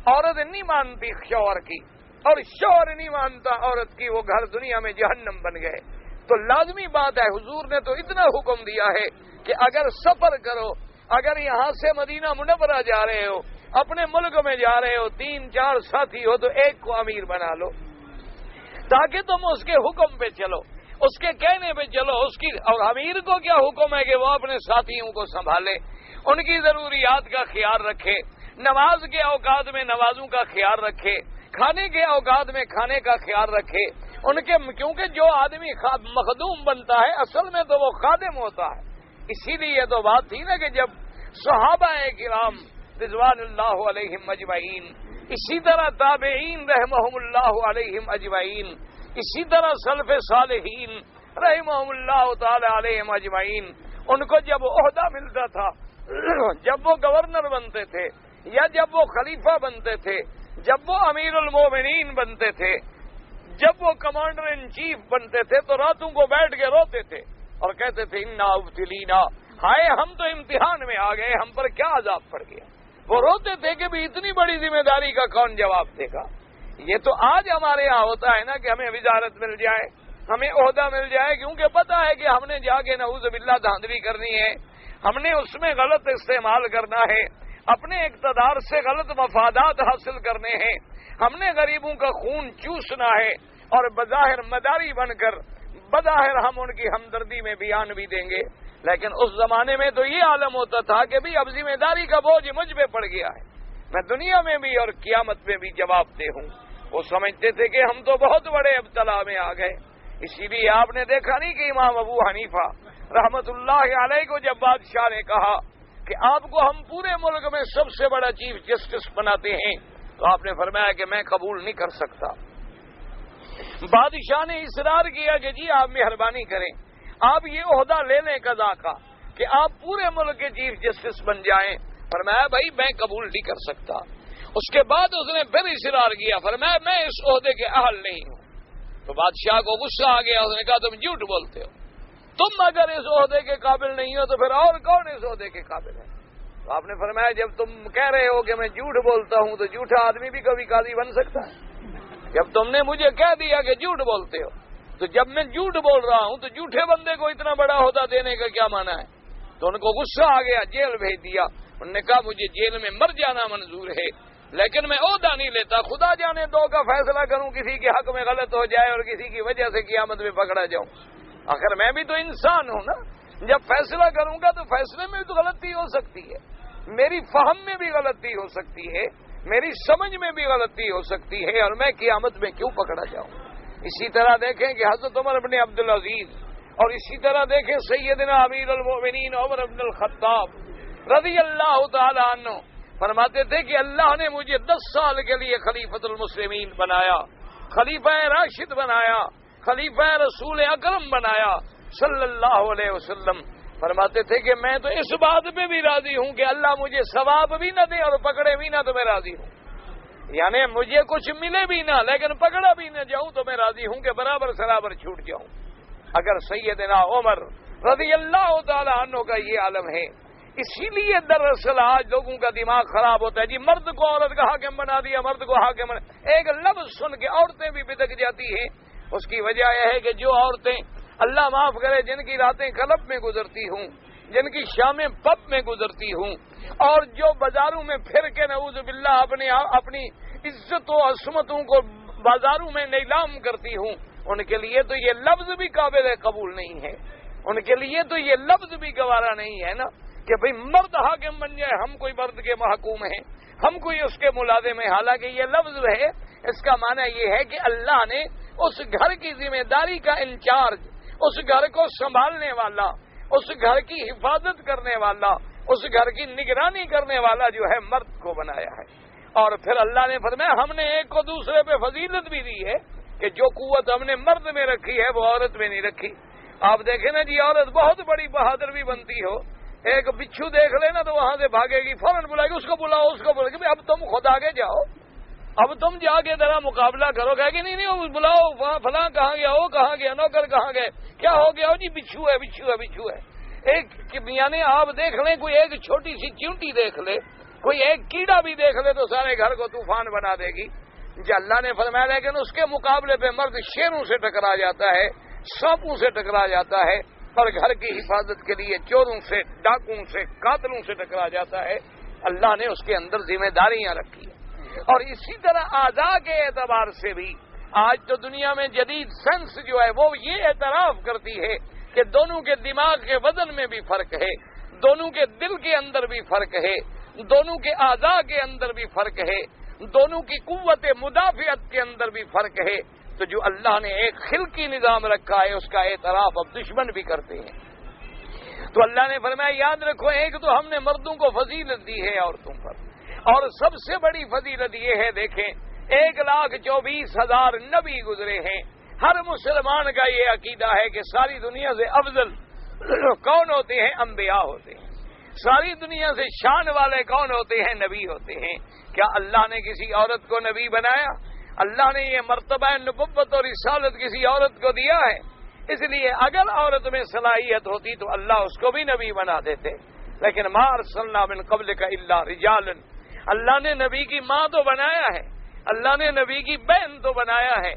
عورت نہیں مانتی شوہر کی اور شوہر نہیں مانتا عورت کی، وہ گھر دنیا میں جہنم بن گئے۔ تو لازمی بات ہے حضور نے تو اتنا حکم دیا ہے کہ اگر سفر کرو، اگر یہاں سے مدینہ منورہ جا رہے ہو، اپنے ملک میں جا رہے ہو، 3-4 ساتھی ہو تو ایک کو امیر بنا لو، تاکہ تم اس کے حکم پہ چلو، اس کے کہنے پہ چلو، اور امیر کو کیا حکم ہے کہ وہ اپنے ساتھیوں کو سنبھالے، ان کی ضروریات کا خیال رکھے، نماز کے اوقات میں نمازوں کا خیال رکھے، کھانے کے اوقات میں کھانے کا خیال رکھے، کیونکہ جو آدمی مخدوم بنتا ہے اصل میں تو وہ خادم ہوتا ہے۔ اسی لیے تو بات تھی نا کہ جب صحابہ کرام رضوان اللہ علیہم اجمعین، اسی طرح تابعین رحمہم اللہ علیہم اجمعین، اسی طرح سلف صالحین رحمہم اللہ تعالی علیہم اجمعین، ان کو جب عہدہ ملتا تھا، جب وہ گورنر بنتے تھے یا جب وہ خلیفہ بنتے تھے، جب وہ امیر المومنین بنتے تھے، جب وہ کمانڈر ان چیف بنتے تھے تو راتوں کو بیٹھ کے روتے تھے اور کہتے تھے انا ابتلینا، ہائے ہم تو امتحان میں آ گئے، ہم پر کیا عذاب پڑ گیا۔ وہ روتے تھے کہ بھی اتنی بڑی ذمہ داری کا کون جواب دے گا۔ یہ تو آج ہمارے یہاں ہوتا ہے نا کہ ہمیں وزارت مل جائے، ہمیں عہدہ مل جائے، کیونکہ پتا ہے کہ ہم نے جا کے نعوذ باللہ دھاندلی کرنی ہے، ہم نے اس میں غلط استعمال کرنا ہے، اپنے اقتدار سے غلط مفادات حاصل کرنے ہیں، ہم نے غریبوں کا خون چوسنا ہے، اور بظاہر مداری بن کر بظاہر ہم ان کی ہمدردی میں بیان بھی دیں گے۔ لیکن اس زمانے میں تو یہ عالم ہوتا تھا کہ بھی اب ذمہ داری کا بوجھ مجھ پہ پڑ گیا ہے، میں دنیا میں بھی اور قیامت میں بھی جواب دہ ہوں۔ وہ سمجھتے تھے کہ ہم تو بہت بڑے ابتلا میں آ گئے۔ اسی لیے آپ نے دیکھا نہیں کہ امام ابو حنیفہ رحمت اللہ علیہ کو جب بادشاہ نے کہا کہ آپ کو ہم پورے ملک میں سب سے بڑا چیف جسٹس بناتے ہیں، تو آپ نے فرمایا کہ میں قبول نہیں کر سکتا۔ بادشاہ نے اصرار کیا کہ جی آپ مہربانی کریں، آپ یہ عہدہ لے لیں قضا کا کہ آپ پورے ملک کے چیف جسٹس بن جائیں۔ فرمایا بھائی میں قبول نہیں کر سکتا۔ اس کے بعد اس نے پھر اصرار کیا، فرمایا میں اس عہدے کے اہل نہیں ہوں۔ تو بادشاہ کو غصہ آ گیا، اس نے کہا تم جھوٹ بولتے ہو، تم اگر اس عہدے کے قابل نہیں ہو تو پھر اور کون اس عہدے کے قابل ہے؟ تو آپ نے فرمایا جب تم کہہ رہے ہو کہ میں جھوٹ بولتا ہوں تو جھوٹا آدمی بھی کبھی قاضی بن سکتا ہے؟ جب تم نے مجھے کہہ دیا کہ جھوٹ بولتے ہو، تو جب میں جھوٹ بول رہا ہوں تو جھوٹے بندے کو اتنا بڑا عہدہ دینے کا کیا معنی ہے؟ تو ان کو غصہ آ گیا، جیل بھیج دیا۔ انہوں نے کہا مجھے جیل میں مر جانا منظور ہے لیکن میں عہدہ نہیں لیتا، خدا جانے دو کا فیصلہ کروں، کسی کے حق میں غلط ہو جائے اور کسی کی وجہ سے قیامت میں پکڑا جاؤں۔ آخر میں بھی تو انسان ہوں نا، جب فیصلہ کروں گا تو فیصلے میں بھی تو غلطی ہو سکتی ہے، میری فہم میں بھی غلطی ہو سکتی ہے، میری سمجھ میں بھی غلطی ہو سکتی ہے، اور میں قیامت میں کیوں پکڑا جاؤں؟ اسی طرح دیکھیں کہ حضرت عمر بن عبدالعزیز، اور اسی طرح دیکھیں سیدنا امیر المومنین عمر بن الخطاب رضی اللہ تعالی عنہ فرماتے تھے کہ اللہ نے مجھے 10 سال کے لیے خلیفۃ المسلمین بنایا، خلیفہ راشد بنایا، خلیفہ رسول اکرم بنایا صلی اللہ علیہ وسلم۔ فرماتے تھے کہ میں تو اس بات پہ بھی راضی ہوں کہ اللہ مجھے ثواب بھی نہ دے اور پکڑے بھی نہ تو میں راضی ہوں، یعنی مجھے کچھ ملے بھی نہ لیکن پکڑا بھی نہ جاؤں تو میں راضی ہوں کہ برابر سرابر چھوٹ جاؤں۔ اگر سیدنا عمر رضی اللہ تعالی عنہ کا یہ عالم ہے، اسی لیے دراصل آج لوگوں کا دماغ خراب ہوتا ہے، جی مرد کو عورت کا حاکم بنا دیا، مرد کو حاکم بنا، ایک لفظ سن کے عورتیں بھی بدک جاتی ہیں۔ اس کی وجہ یہ ہے کہ جو عورتیں اللہ معاف کرے جن کی راتیں کلب میں گزرتی ہوں، جن کی شامیں پب میں گزرتی ہوں، اور جو بازاروں میں پھر کے نعوذ باللہ اپنی عزت و عصمتوں کو بازاروں میں نیلام کرتی ہوں، ان کے لیے تو یہ لفظ بھی قابل قبول نہیں ہے، ان کے لیے تو یہ لفظ بھی گوارا نہیں ہے نا کہ بھئی مرد حاکم بن جائے، ہم کوئی مرد کے محکوم ہیں، ہم کوئی اس کے ملازم ہیں۔ حالانکہ یہ لفظ ہے، اس کا معنی یہ ہے کہ اللہ نے اس گھر کی ذمہ داری کا انچارج، اس گھر کو سنبھالنے والا، اس گھر کی حفاظت کرنے والا، اس گھر کی نگرانی کرنے والا جو ہے مرد کو بنایا ہے۔ اور پھر اللہ نے فرمایا ہم نے ایک کو دوسرے پہ فضیلت بھی دی ہے کہ جو قوت ہم نے مرد میں رکھی ہے وہ عورت میں نہیں رکھی۔ آپ دیکھیں نا جی، عورت بہت بڑی بہادر بھی بنتی ہو، ایک بچھو دیکھ لینا تو وہاں سے بھاگے گی، فوراً بلائے گی اس کو بلاؤ، اس کو بلائے گی، اب تم خود آگے جاؤ، اب تم جا کے ذرا مقابلہ کرو، کہے گی نہیں بلاؤ، وہاں فلاں کہاں گیا، وہ کہاں گیا، نوکر کہاں گئے، کیا ہو گیا؟ جی بچھو ہے، بچھو ہے، بچھو ہے۔ ایک یعنی آپ دیکھ لیں، کوئی ایک چھوٹی سی چیونٹی دیکھ لے، کوئی ایک کیڑا بھی دیکھ لے تو سارے گھر کو طوفان بنا دے گی۔ جو اللہ نے فرمایا لیکن اس کے مقابلے پہ مرد شیروں سے ٹکرا جاتا ہے، سانپوں سے ٹکرا جاتا ہے اور گھر کی حفاظت کے لیے چوروں سے، ڈاکوں سے، قاتلوں سے ٹکرا جاتا ہے۔ اللہ نے اس کے اندر ذمہ داریاں رکھی ہیں۔ اور اسی طرح اعضاء کے اعتبار سے بھی آج تو دنیا میں جدید سائنس جو ہے وہ یہ اعتراف کرتی ہے کہ دونوں کے دماغ کے وزن میں بھی فرق ہے، دونوں کے دل کے اندر بھی فرق ہے، دونوں کے اعضاء کے اندر بھی فرق ہے، دونوں کی قوت مدافعت کے اندر بھی فرق ہے۔ تو جو اللہ نے ایک خلقی نظام رکھا ہے اس کا اعتراف اب دشمن بھی کرتے ہیں۔ تو اللہ نے فرمایا یاد رکھو، ایک تو ہم نے مردوں کو فضیلت دی ہے عورتوں پر، اور سب سے بڑی فضیلت یہ ہے، دیکھیں 1,24,000 نبی گزرے ہیں۔ ہر مسلمان کا یہ عقیدہ ہے کہ ساری دنیا سے افضل کون ہوتے ہیں؟ انبیاء ہوتے ہیں۔ ساری دنیا سے شان والے کون ہوتے ہیں؟ نبی ہوتے ہیں۔ کیا اللہ نے کسی عورت کو نبی بنایا؟ اللہ نے یہ مرتبہ نبوت اور رسالت کسی عورت کو دیا ہے؟ اس لیے اگر عورت میں صلاحیت ہوتی تو اللہ اس کو بھی نبی بنا دیتے، لیکن ما ارسلنا من قبلک الا رجالا، اللہ نے نبی کی ماں تو بنایا ہے، اللہ نے نبی کی بہن تو بنایا ہے،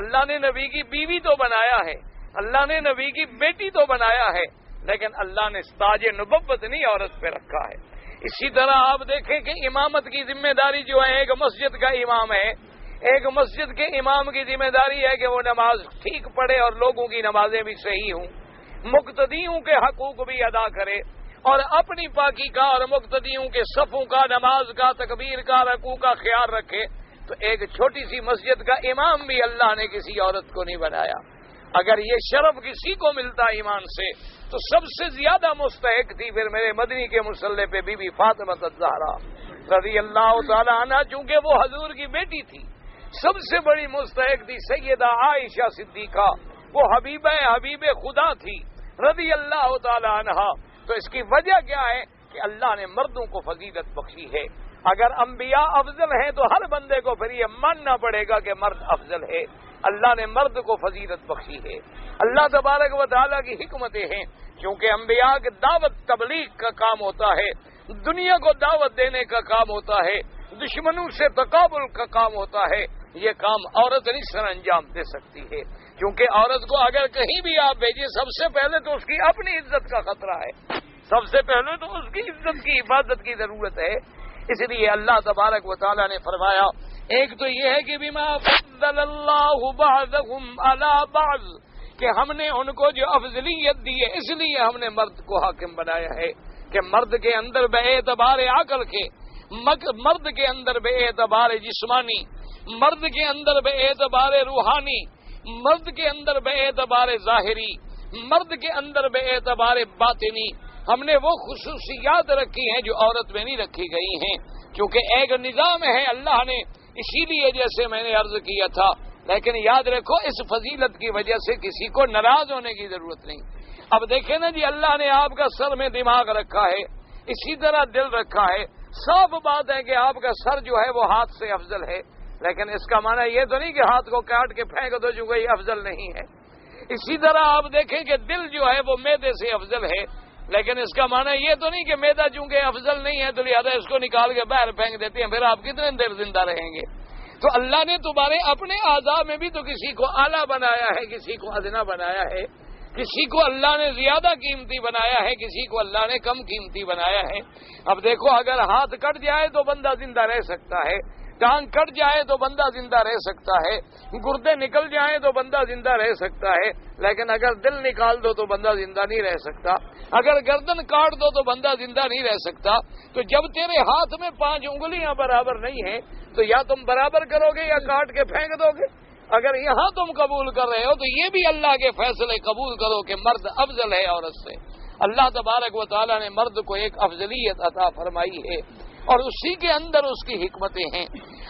اللہ نے نبی کی بیوی تو بنایا ہے، اللہ نے نبی کی بیٹی تو بنایا ہے، لیکن اللہ نے تاج نبوت نہیں عورت پہ رکھا ہے۔ اسی طرح آپ دیکھیں کہ امامت کی ذمہ داری جو ہے، ایک مسجد کا امام ہے، ایک مسجد کے امام کی ذمہ داری ہے کہ وہ نماز ٹھیک پڑھے اور لوگوں کی نمازیں بھی صحیح ہوں، مقتدیوں کے حقوق بھی ادا کرے، اور اپنی پاکی کا اور مقتدیوں کے صفوں کا، نماز کا، تکبیر کا، رکوع کا خیال رکھے۔ تو ایک چھوٹی سی مسجد کا امام بھی اللہ نے کسی عورت کو نہیں بنایا۔ اگر یہ شرف کسی کو ملتا ایمان سے تو سب سے زیادہ مستحق تھی پھر میرے مدنی کے مصلی پہ بی بی فاطمہ الزہرا رضی اللہ تعالی عنہا، چونکہ وہ حضور کی بیٹی تھی۔ سب سے بڑی مستحق تھی سیدہ عائشہ صدیقہ، وہ حبیب خدا تھی رضی اللہ تعالی عنہا۔ تو اس کی وجہ کیا ہے کہ اللہ نے مردوں کو فضیلت بخشی ہے۔ اگر انبیاء افضل ہیں تو ہر بندے کو پھر یہ ماننا پڑے گا کہ مرد افضل ہے۔ اللہ نے مرد کو فضیلت بخشی ہے۔ اللہ تبارک و تعالیٰ کی حکمتیں ہیں، کیونکہ انبیاء کی دعوت تبلیغ کا کام ہوتا ہے، دنیا کو دعوت دینے کا کام ہوتا ہے، دشمنوں سے تقابل کا کام ہوتا ہے۔ یہ کام عورت نہیں سر انجام دے سکتی ہے، کیونکہ عورت کو اگر کہیں بھی آپ بھیجیں سب سے پہلے تو اس کی اپنی عزت کا خطرہ ہے، سب سے پہلے تو اس کی عزت کی حفاظت کی ضرورت ہے۔ اس لیے اللہ تبارک و تعالیٰ نے فرمایا، ایک تو یہ ہے کہ بما فضل اللہ بعضهم علی بعض، کہ ہم نے ان کو جو افضلیت دی ہے اس لیے ہم نے مرد کو حاکم بنایا ہے کہ مرد کے اندر بے اعتبار عقل کے، مرد کے اندر بے اعتبار جسمانی، مرد کے اندر بے اعتبار روحانی، مرد کے اندر بے اعتبار ظاہری، مرد کے اندر بے اعتبار باطنی، ہم نے وہ خصوصیات رکھی ہیں جو عورت میں نہیں رکھی گئی ہیں، کیونکہ ایک نظام ہے اللہ نے، اسی لیے جیسے میں نے عرض کیا تھا۔ لیکن یاد رکھو اس فضیلت کی وجہ سے کسی کو ناراض ہونے کی ضرورت نہیں۔ اب دیکھیں نا جی، اللہ نے آپ کا سر میں دماغ رکھا ہے، اسی طرح دل رکھا ہے۔ صاف بات ہے کہ آپ کا سر جو ہے وہ ہاتھ سے افضل ہے، لیکن اس کا معنی یہ تو نہیں کہ ہاتھ کو کاٹ کے پھینک دو جو کوئی افضل نہیں ہے۔ اسی طرح آپ دیکھیں کہ دل جو ہے وہ معدے سے افضل ہے، لیکن اس کا معنی یہ تو نہیں کہ معدہ چونکہ افضل نہیں ہے تو لہذا اس کو نکال کے باہر پھینک دیتے ہیں، پھر آپ کتنے دیر زندہ رہیں گے؟ تو اللہ نے تمہارے اپنے اعضاء میں بھی تو کسی کو اعلیٰ بنایا ہے، کسی کو ادنا بنایا ہے، کسی کو اللہ نے زیادہ قیمتی بنایا ہے، کسی کو اللہ نے کم قیمتی بنایا ہے۔ اب دیکھو، اگر ہاتھ کٹ جائے تو بندہ زندہ رہ سکتا ہے، ٹانگ کٹ جائے تو بندہ زندہ رہ سکتا ہے، گردے نکل جائیں تو بندہ زندہ رہ سکتا ہے، لیکن اگر دل نکال دو تو بندہ زندہ نہیں رہ سکتا، اگر گردن کاٹ دو تو بندہ زندہ نہیں رہ سکتا۔ تو جب تیرے ہاتھ میں 5 انگلیاں برابر نہیں ہیں تو یا تم برابر کرو گے یا کاٹ کے پھینک دو گے۔ اگر یہاں تم قبول کر رہے ہو تو یہ بھی اللہ کے فیصلے قبول کرو کہ مرد افضل ہے عورت سے۔ اللہ تبارک و تعالیٰ نے مرد کو ایک افضلیت عطا فرمائی ہے اور اسی کے اندر اس کی حکمتیں ہیں۔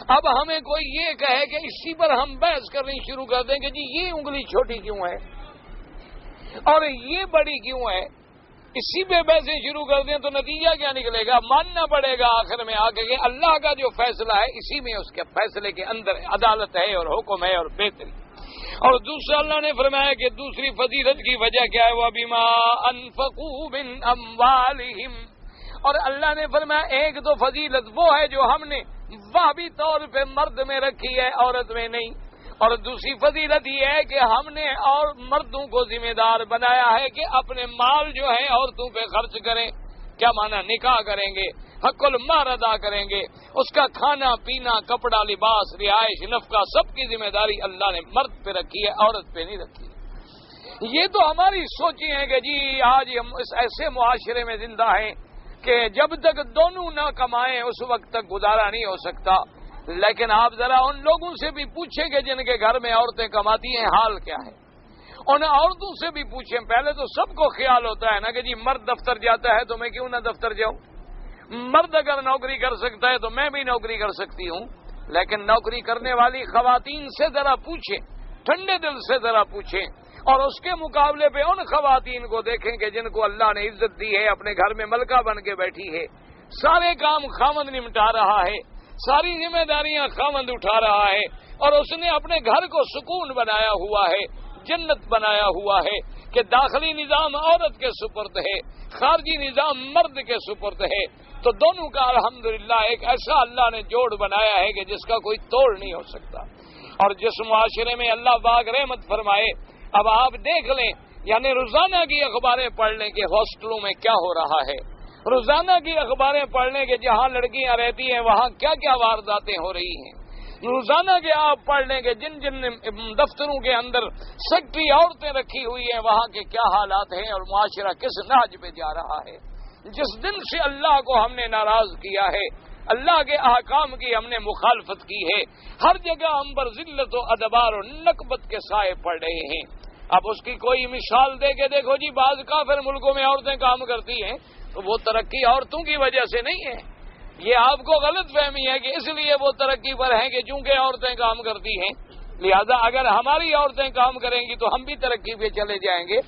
اب ہمیں کوئی یہ کہے کہ اسی پر ہم بحث کرنی شروع کر دیں کہ جی یہ انگلی چھوٹی کیوں ہے اور یہ بڑی کیوں ہے، اسی پہ بحثیں شروع کر دیں تو نتیجہ کیا نکلے گا؟ ماننا پڑے گا آخر میں آ کے کہ اللہ کا جو فیصلہ ہے اسی میں اس کے فیصلے کے اندر عدالت ہے اور حکم ہے اور بہتری۔ اور دوسرا اللہ نے فرمایا کہ دوسری فضیلت کی وجہ کیا ہے؟ وَبِمَا أَنفَقُوا مِنْ أَمْوَالِهِمْ، اور اللہ نے فرمایا ایک تو فضیلت وہ ہے جو ہم نے واجبی طور پہ مرد میں رکھی ہے عورت میں نہیں، اور دوسری فضیلت یہ ہے کہ ہم نے اور مردوں کو ذمہ دار بنایا ہے کہ اپنے مال جو ہے عورتوں پہ خرچ کریں. کیا مانا؟ نکاح کریں گے، حق المہر ادا کریں گے، اس کا کھانا پینا، کپڑا، لباس، رہائش، نفقہ، سب کی ذمہ داری اللہ نے مرد پہ رکھی ہے، عورت پہ نہیں رکھی ہے. یہ تو ہماری سوچی ہے کہ جی آج ہم اس ایسے معاشرے میں زندہ ہیں کہ جب تک دونوں نہ کمائیں اس وقت تک گزارا نہیں ہو سکتا. لیکن آپ ذرا ان لوگوں سے بھی پوچھیں کہ جن کے گھر میں عورتیں کماتی ہیں حال کیا ہے. ان عورتوں سے بھی پوچھیں. پہلے تو سب کو خیال ہوتا ہے نا کہ جی مرد دفتر جاتا ہے تو میں کیوں نہ دفتر جاؤں، مرد اگر نوکری کر سکتا ہے تو میں بھی نوکری کر سکتی ہوں. لیکن نوکری کرنے والی خواتین سے ذرا پوچھیں، ٹھنڈے دل سے ذرا پوچھیں، اور اس کے مقابلے پہ ان خواتین کو دیکھیں کہ جن کو اللہ نے عزت دی ہے، اپنے گھر میں ملکہ بن کے بیٹھی ہے، سارے کام خاوند نمٹا رہا ہے، ساری ذمہ داریاں خاوند اٹھا رہا ہے، اور اس نے اپنے گھر کو سکون بنایا ہوا ہے، جنت بنایا ہوا ہے کہ داخلی نظام عورت کے سپرد ہے، خارجی نظام مرد کے سپرد ہے. تو دونوں کا الحمدللہ ایک ایسا اللہ نے جوڑ بنایا ہے کہ جس کا کوئی توڑ نہیں ہو سکتا. اور جس معاشرے میں اللہ پاک رحمت فرمائے، اب آپ دیکھ لیں، یعنی روزانہ کی اخباریں پڑھ لیں کہ ہاسٹلوں میں کیا ہو رہا ہے، روزانہ کی اخباریں پڑھ لیں کہ جہاں لڑکیاں رہتی ہیں وہاں کیا کیا وارداتیں ہو رہی ہیں. روزانہ کے آپ پڑھ لیں کہ جن جن دفتروں کے اندر سیکٹری عورتیں رکھی ہوئی ہیں وہاں کے کیا حالات ہیں اور معاشرہ کس نہج پہ جا رہا ہے. جس دن سے اللہ کو ہم نے ناراض کیا ہے، اللہ کے احکام کی ہم نے مخالفت کی ہے، ہر جگہ ہم پر ذلت و ادبار و نکبت کے سائے پڑ رہے ہیں. اب اس کی کوئی مثال دے کے دیکھو جی، بعض کافر ملکوں میں عورتیں کام کرتی ہیں تو وہ ترقی عورتوں کی وجہ سے نہیں ہے. یہ آپ کو غلط فہمی ہے کہ اس لیے وہ ترقی پر ہیں کہ چونکہ عورتیں کام کرتی ہیں، لہذا اگر ہماری عورتیں کام کریں گی تو ہم بھی ترقی پہ چلے جائیں گے.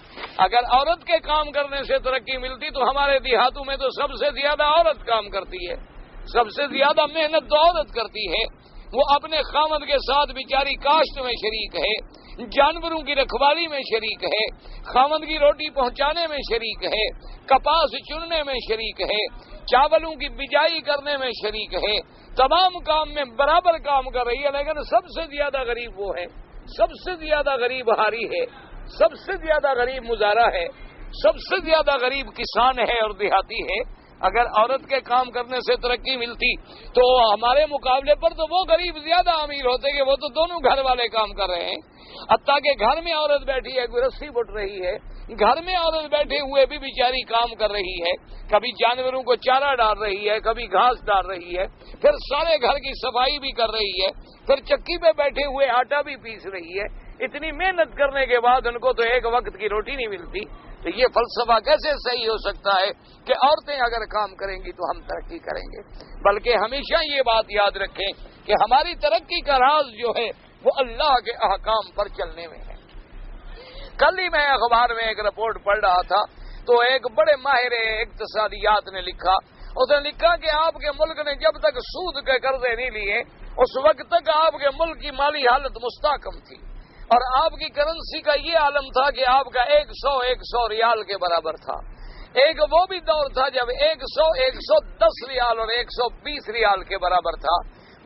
اگر عورت کے کام کرنے سے ترقی ملتی تو ہمارے دیہاتوں میں تو سب سے زیادہ عورت کام کرتی ہے، سب سے زیادہ محنت تو عورت کرتی ہے. وہ اپنے خاوند کے ساتھ بیچاری کاشت میں شریک ہے، جانوروں کی رکھوالی میں شریک ہے، خاوند کی روٹی پہنچانے میں شریک ہے، کپاس چننے میں شریک ہے، چاولوں کی بجائی کرنے میں شریک ہے، تمام کام میں برابر کام کر رہی ہے. لیکن سب سے زیادہ غریب وہ ہے، سب سے زیادہ غریب ہاری ہے، سب سے زیادہ غریب مزارع ہے، سب سے زیادہ غریب کسان ہے اور دیہاتی ہے. اگر عورت کے کام کرنے سے ترقی ملتی تو ہمارے مقابلے پر تو وہ غریب زیادہ امیر ہوتے کہ وہ تو دونوں گھر والے کام کر رہے ہیں. حتیٰ کہ گھر میں عورت بیٹھی ہے، کوئی رسی بٹ رہی ہے، گھر میں عورت بیٹھے ہوئے بھی بیچاری کام کر رہی ہے، کبھی جانوروں کو چارہ ڈال رہی ہے، کبھی گھاس ڈال رہی ہے، پھر سارے گھر کی صفائی بھی کر رہی ہے، پھر چکی پہ بیٹھے ہوئے آٹا بھی پیس رہی ہے. اتنی محنت کرنے کے بعد ان کو تو ایک وقت کی روٹی نہیں ملتی. تو یہ فلسفہ کیسے صحیح ہو سکتا ہے کہ عورتیں اگر کام کریں گی تو ہم ترقی کریں گے؟ بلکہ ہمیشہ یہ بات یاد رکھیں کہ ہماری ترقی کا راز جو ہے وہ اللہ کے احکام پر چلنے میں ہے. کل ہی میں اخبار میں ایک رپورٹ پڑھ رہا تھا تو ایک بڑے ماہر اقتصادیات نے لکھا، اس نے لکھا کہ آپ کے ملک نے جب تک سود کے قرضے نہیں لیے اس وقت تک آپ کے ملک کی مالی حالت مستحکم تھی، اور آپ کی کرنسی کا یہ عالم تھا کہ آپ کا 100 ریال کے برابر تھا. ایک وہ بھی دور تھا جب 110 ریال اور 120 ریال کے برابر تھا.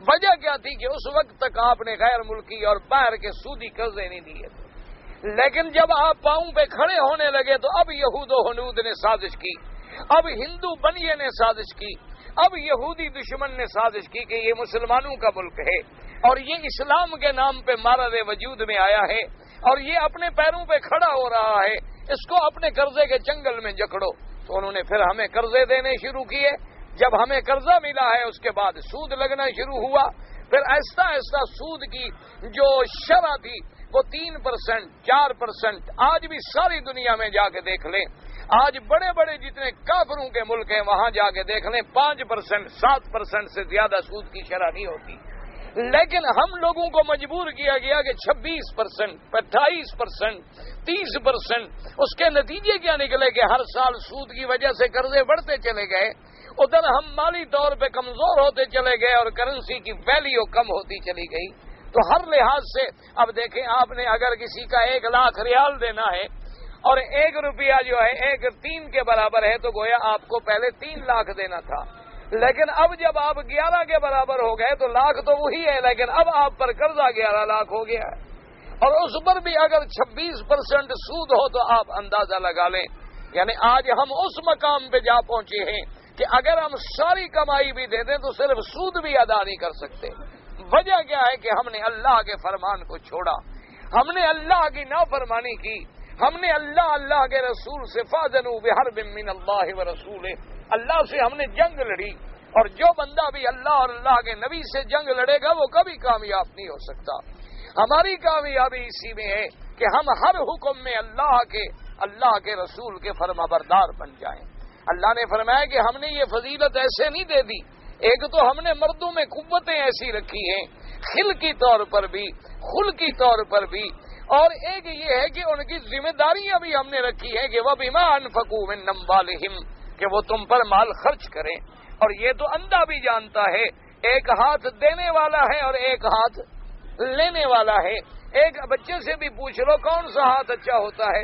وجہ کیا تھی کہ اس وقت تک آپ نے غیر ملکی اور باہر کے سودی قرضے نہیں دیے تھے. لیکن جب آپ پاؤں پہ کھڑے ہونے لگے تو اب یہود و ہنود نے سازش کی، اب ہندو بنیے نے سازش کی، اب یہودی دشمن نے سازش کی کہ یہ مسلمانوں کا ملک ہے اور یہ اسلام کے نام پہ مارد وجود میں آیا ہے اور یہ اپنے پیروں پہ کھڑا ہو رہا ہے، اس کو اپنے قرضے کے جنگل میں جکڑو. تو انہوں نے پھر ہمیں قرضے دینے شروع کیے. جب ہمیں قرضہ ملا ہے اس کے بعد سود لگنا شروع ہوا. پھر ایسا ایسا سود کی جو شرح تھی وہ 3%، 4%. آج بھی ساری دنیا میں جا کے دیکھ لیں، آج بڑے بڑے جتنے کافروں کے ملک ہیں وہاں جا کے دیکھ لیں 5%، 7% سے زیادہ سود کی شرح نہیں ہوتی. لیکن ہم لوگوں کو مجبور کیا گیا کہ 26%، 28%، 30%. اس کے نتیجے کیا نکلے کہ ہر سال سود کی وجہ سے قرضے بڑھتے چلے گئے، ادھر ہم مالی طور پہ کمزور ہوتے چلے گئے اور کرنسی کی ویلیو کم ہوتی چلی گئی. تو ہر لحاظ سے اب دیکھیں، آپ نے اگر کسی کا 1 لاکھ ریال دینا ہے اور 1 روپیہ جو ہے 1 3 کے برابر ہے تو گویا آپ کو پہلے 3 لاکھ دینا تھا. لیکن اب جب آپ 11 کے برابر ہو گئے تو لاکھ تو وہی ہے، لیکن اب آپ پر قرضہ 11 لاکھ ہو گیا ہے، اور اس پر بھی اگر 26% سود ہو تو آپ اندازہ لگا لیں، یعنی آج ہم اس مقام پہ جا پہنچے ہیں کہ اگر ہم ساری کمائی بھی دے دیں تو صرف سود بھی ادا نہیں کر سکتے۔ وجہ کیا ہے کہ ہم نے اللہ کے فرمان کو چھوڑا، ہم نے اللہ کی نافرمانی کی، ہم نے اللہ کے رسول سے فاذنوا بحرب من اللہ ورسولہ، اللہ سے ہم نے جنگ لڑی، اور جو بندہ بھی اللہ اور اللہ کے نبی سے جنگ لڑے گا وہ کبھی کامیاب نہیں ہو سکتا۔ ہماری کامیابی اسی میں ہے کہ ہم ہر حکم میں اللہ کے رسول کے فرما بردار بن جائیں۔ اللہ نے فرمایا کہ ہم نے یہ فضیلت ایسے نہیں دے دی، ایک تو ہم نے مردوں میں قوتیں ایسی رکھی ہیں خلقی طور پر بھی، خلقی طور پر بھی، اور ایک یہ ہے کہ ان کی ذمہ داریاں بھی ہم نے رکھی ہیں کہ وَبِمَا أَنفَقُوا مِنْ أَمْوَالِهِمْ، کہ وہ تم پر مال خرچ کریں۔ اور یہ تو اندھا بھی جانتا ہے، ایک ہاتھ دینے والا ہے اور ایک ہاتھ لینے والا ہے۔ ایک بچے سے بھی پوچھ لو کون سا ہاتھ اچھا ہوتا ہے،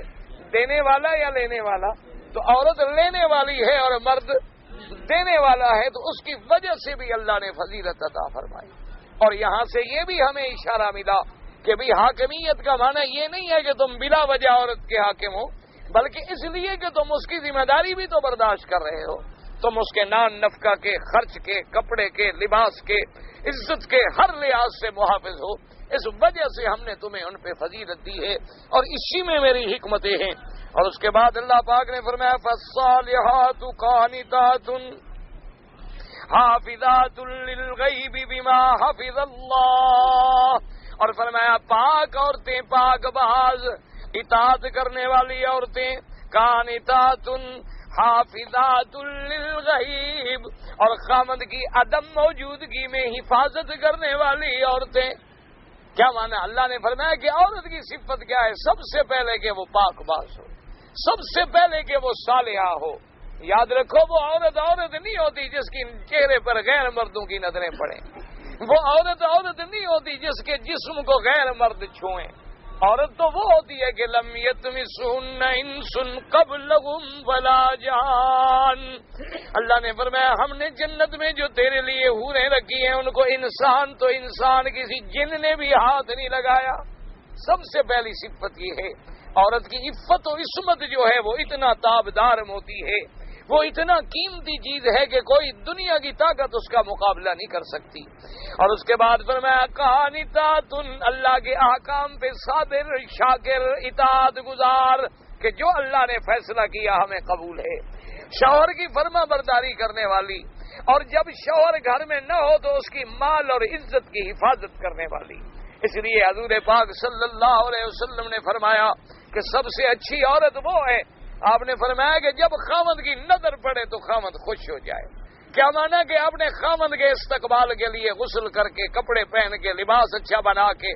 دینے والا یا لینے والا؟ تو عورت لینے والی ہے اور مرد دینے والا ہے، تو اس کی وجہ سے بھی اللہ نے فضیلت عطا فرمائی۔ اور یہاں سے یہ بھی ہمیں اشارہ ملا کہ بھی حاکمیت کا معنی یہ نہیں ہے کہ تم بلا وجہ عورت کے حاکم ہو، بلکہ اس لیے کہ تم اس کی ذمہ داری بھی تو برداشت کر رہے ہو، تم اس کے نان نفقہ کے، خرچ کے، کپڑے کے، لباس کے، عزت کے ہر لحاظ سے محافظ ہو۔ اس وجہ سے ہم نے تمہیں ان پہ فضیلت دی ہے، اور اسی میں میری حکمتیں ہیں۔ اور اس کے بعد اللہ پاک نے فرمایا فالصالحات قانتات حافظات للغیب بما حفظ اللہ، اور فرمایا پاک عورتیں، پاک باز، اطاعت کرنے والی عورتیں، قانتات حافظات للغیب، اور خامد کی عدم موجودگی میں حفاظت کرنے والی عورتیں۔ کیا معنی؟ اللہ نے فرمایا کہ عورت کی صفت کیا ہے؟ سب سے پہلے کہ وہ پاک باز ہو، سب سے پہلے کہ وہ صالحہ ہو۔ یاد رکھو وہ عورت نہیں ہوتی جس کی چہرے پر غیر مردوں کی نظریں پڑیں، وہ عورت نہیں ہوتی جس کے جسم کو غیر مرد چھوئیں۔ عورت تو وہ ہوتی ہے کہ لم یطمثہن انس قبلہم ولا جان۔ اللہ نے فرمایا ہم نے جنت میں جو تیرے لیے حوریں رکھی ہیں ان کو انسان تو انسان، کسی جن نے بھی ہاتھ نہیں لگایا۔ سب سے پہلی صفت یہ ہے۔ عورت کی عفت و عصمت جو ہے وہ اتنا تابدار ہوتی ہے، وہ اتنا قیمتی چیز ہے کہ کوئی دنیا کی طاقت اس کا مقابلہ نہیں کر سکتی۔ اور اس کے بعد فرمایا قانتات، اللہ کے احکام پہ صابر، شاکر، اطاعت گزار، کہ جو اللہ نے فیصلہ کیا ہمیں قبول ہے۔ شوہر کی فرما برداری کرنے والی، اور جب شوہر گھر میں نہ ہو تو اس کی مال اور عزت کی حفاظت کرنے والی۔ اس لیے حضور پاک صلی اللہ علیہ وسلم نے فرمایا کہ سب سے اچھی عورت وہ ہے، آپ نے فرمایا کہ جب خامد کی نظر پڑے تو خامد خوش ہو جائے۔ کیا مانا کہ اپنے خامد کے استقبال کے لیے غسل کر کے، کپڑے پہن کے، لباس اچھا بنا کے،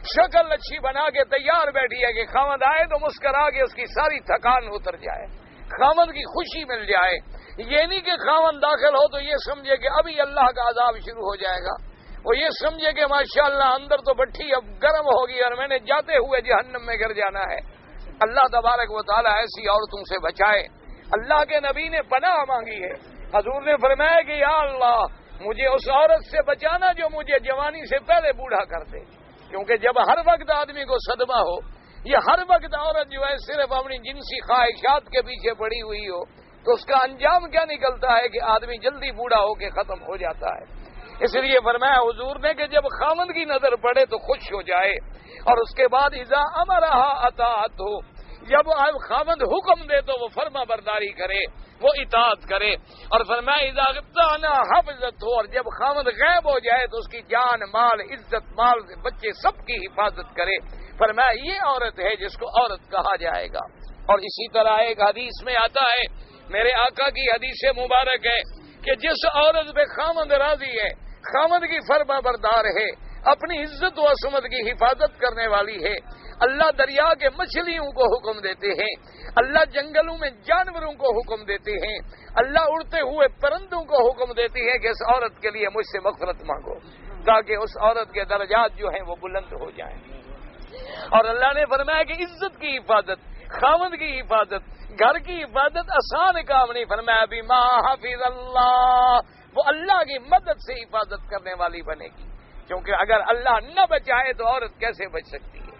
شکل اچھی بنا کے تیار بیٹھی ہے کہ خامد آئے تو مسکرا کے اس کی ساری تھکان اتر جائے، خامد کی خوشی مل جائے۔ یہ نہیں کہ خامد داخل ہو تو یہ سمجھے کہ ابھی اللہ کا عذاب شروع ہو جائے گا، وہ یہ سمجھے کہ ماشاءاللہ اندر تو بٹھی اب گرم ہوگی اور میں نے جاتے ہوئے جہنم میں گر جانا ہے۔ اللہ تبارک و تعالی ایسی عورتوں سے بچائے۔ اللہ کے نبی نے پناہ مانگی ہے، حضور نے فرمایا کہ یا اللہ مجھے اس عورت سے بچانا جو مجھے جوانی سے پہلے بوڑھا کر دے، کیونکہ جب ہر وقت آدمی کو صدمہ ہو، یا ہر وقت عورت جو ہے صرف اپنی جنسی خواہشات کے پیچھے پڑی ہوئی ہو، تو اس کا انجام کیا نکلتا ہے کہ آدمی جلدی بوڑھا ہو کے ختم ہو جاتا ہے۔ اس لیے فرمایا حضور نے کہ جب خامد کی نظر پڑے تو خوش ہو جائے، اور اس کے بعد اذا امرها اطاعت ہو، جب خامد حکم دے تو وہ فرما برداری کرے، وہ اطاعت کرے۔ اور فرمایا اذا غبطانا حفظت ہو، اور جب خامد غائب ہو جائے تو اس کی جان، مال، عزت، مال، بچے سب کی حفاظت کرے۔ فرمایا یہ عورت ہے جس کو عورت کہا جائے گا۔ اور اسی طرح ایک حدیث میں آتا ہے، میرے آقا کی حدیث مبارک ہے کہ جس عورت پہ خامد راضی ہے، خامد کی فرما بردار ہے، اپنی عزت و عصمت کی حفاظت کرنے والی ہے، اللہ دریا کے مچھلیوں کو حکم دیتے ہیں، اللہ جنگلوں میں جانوروں کو حکم دیتے ہیں، اللہ اڑتے ہوئے پرندوں کو حکم دیتی ہے کہ اس عورت کے لیے مجھ سے مغفرت مانگو، تاکہ اس عورت کے درجات جو ہیں وہ بلند ہو جائیں۔ اور اللہ نے فرمایا کہ عزت کی حفاظت، خامد کی حفاظت، گھر کی حفاظت آسان کام نہیں، فرمایا بما حفظ اللہ وہ اللہ کی مدد سے حفاظت کرنے والی بنے گی، کیونکہ اگر اللہ نہ بچائے تو عورت کیسے بچ سکتی ہے؟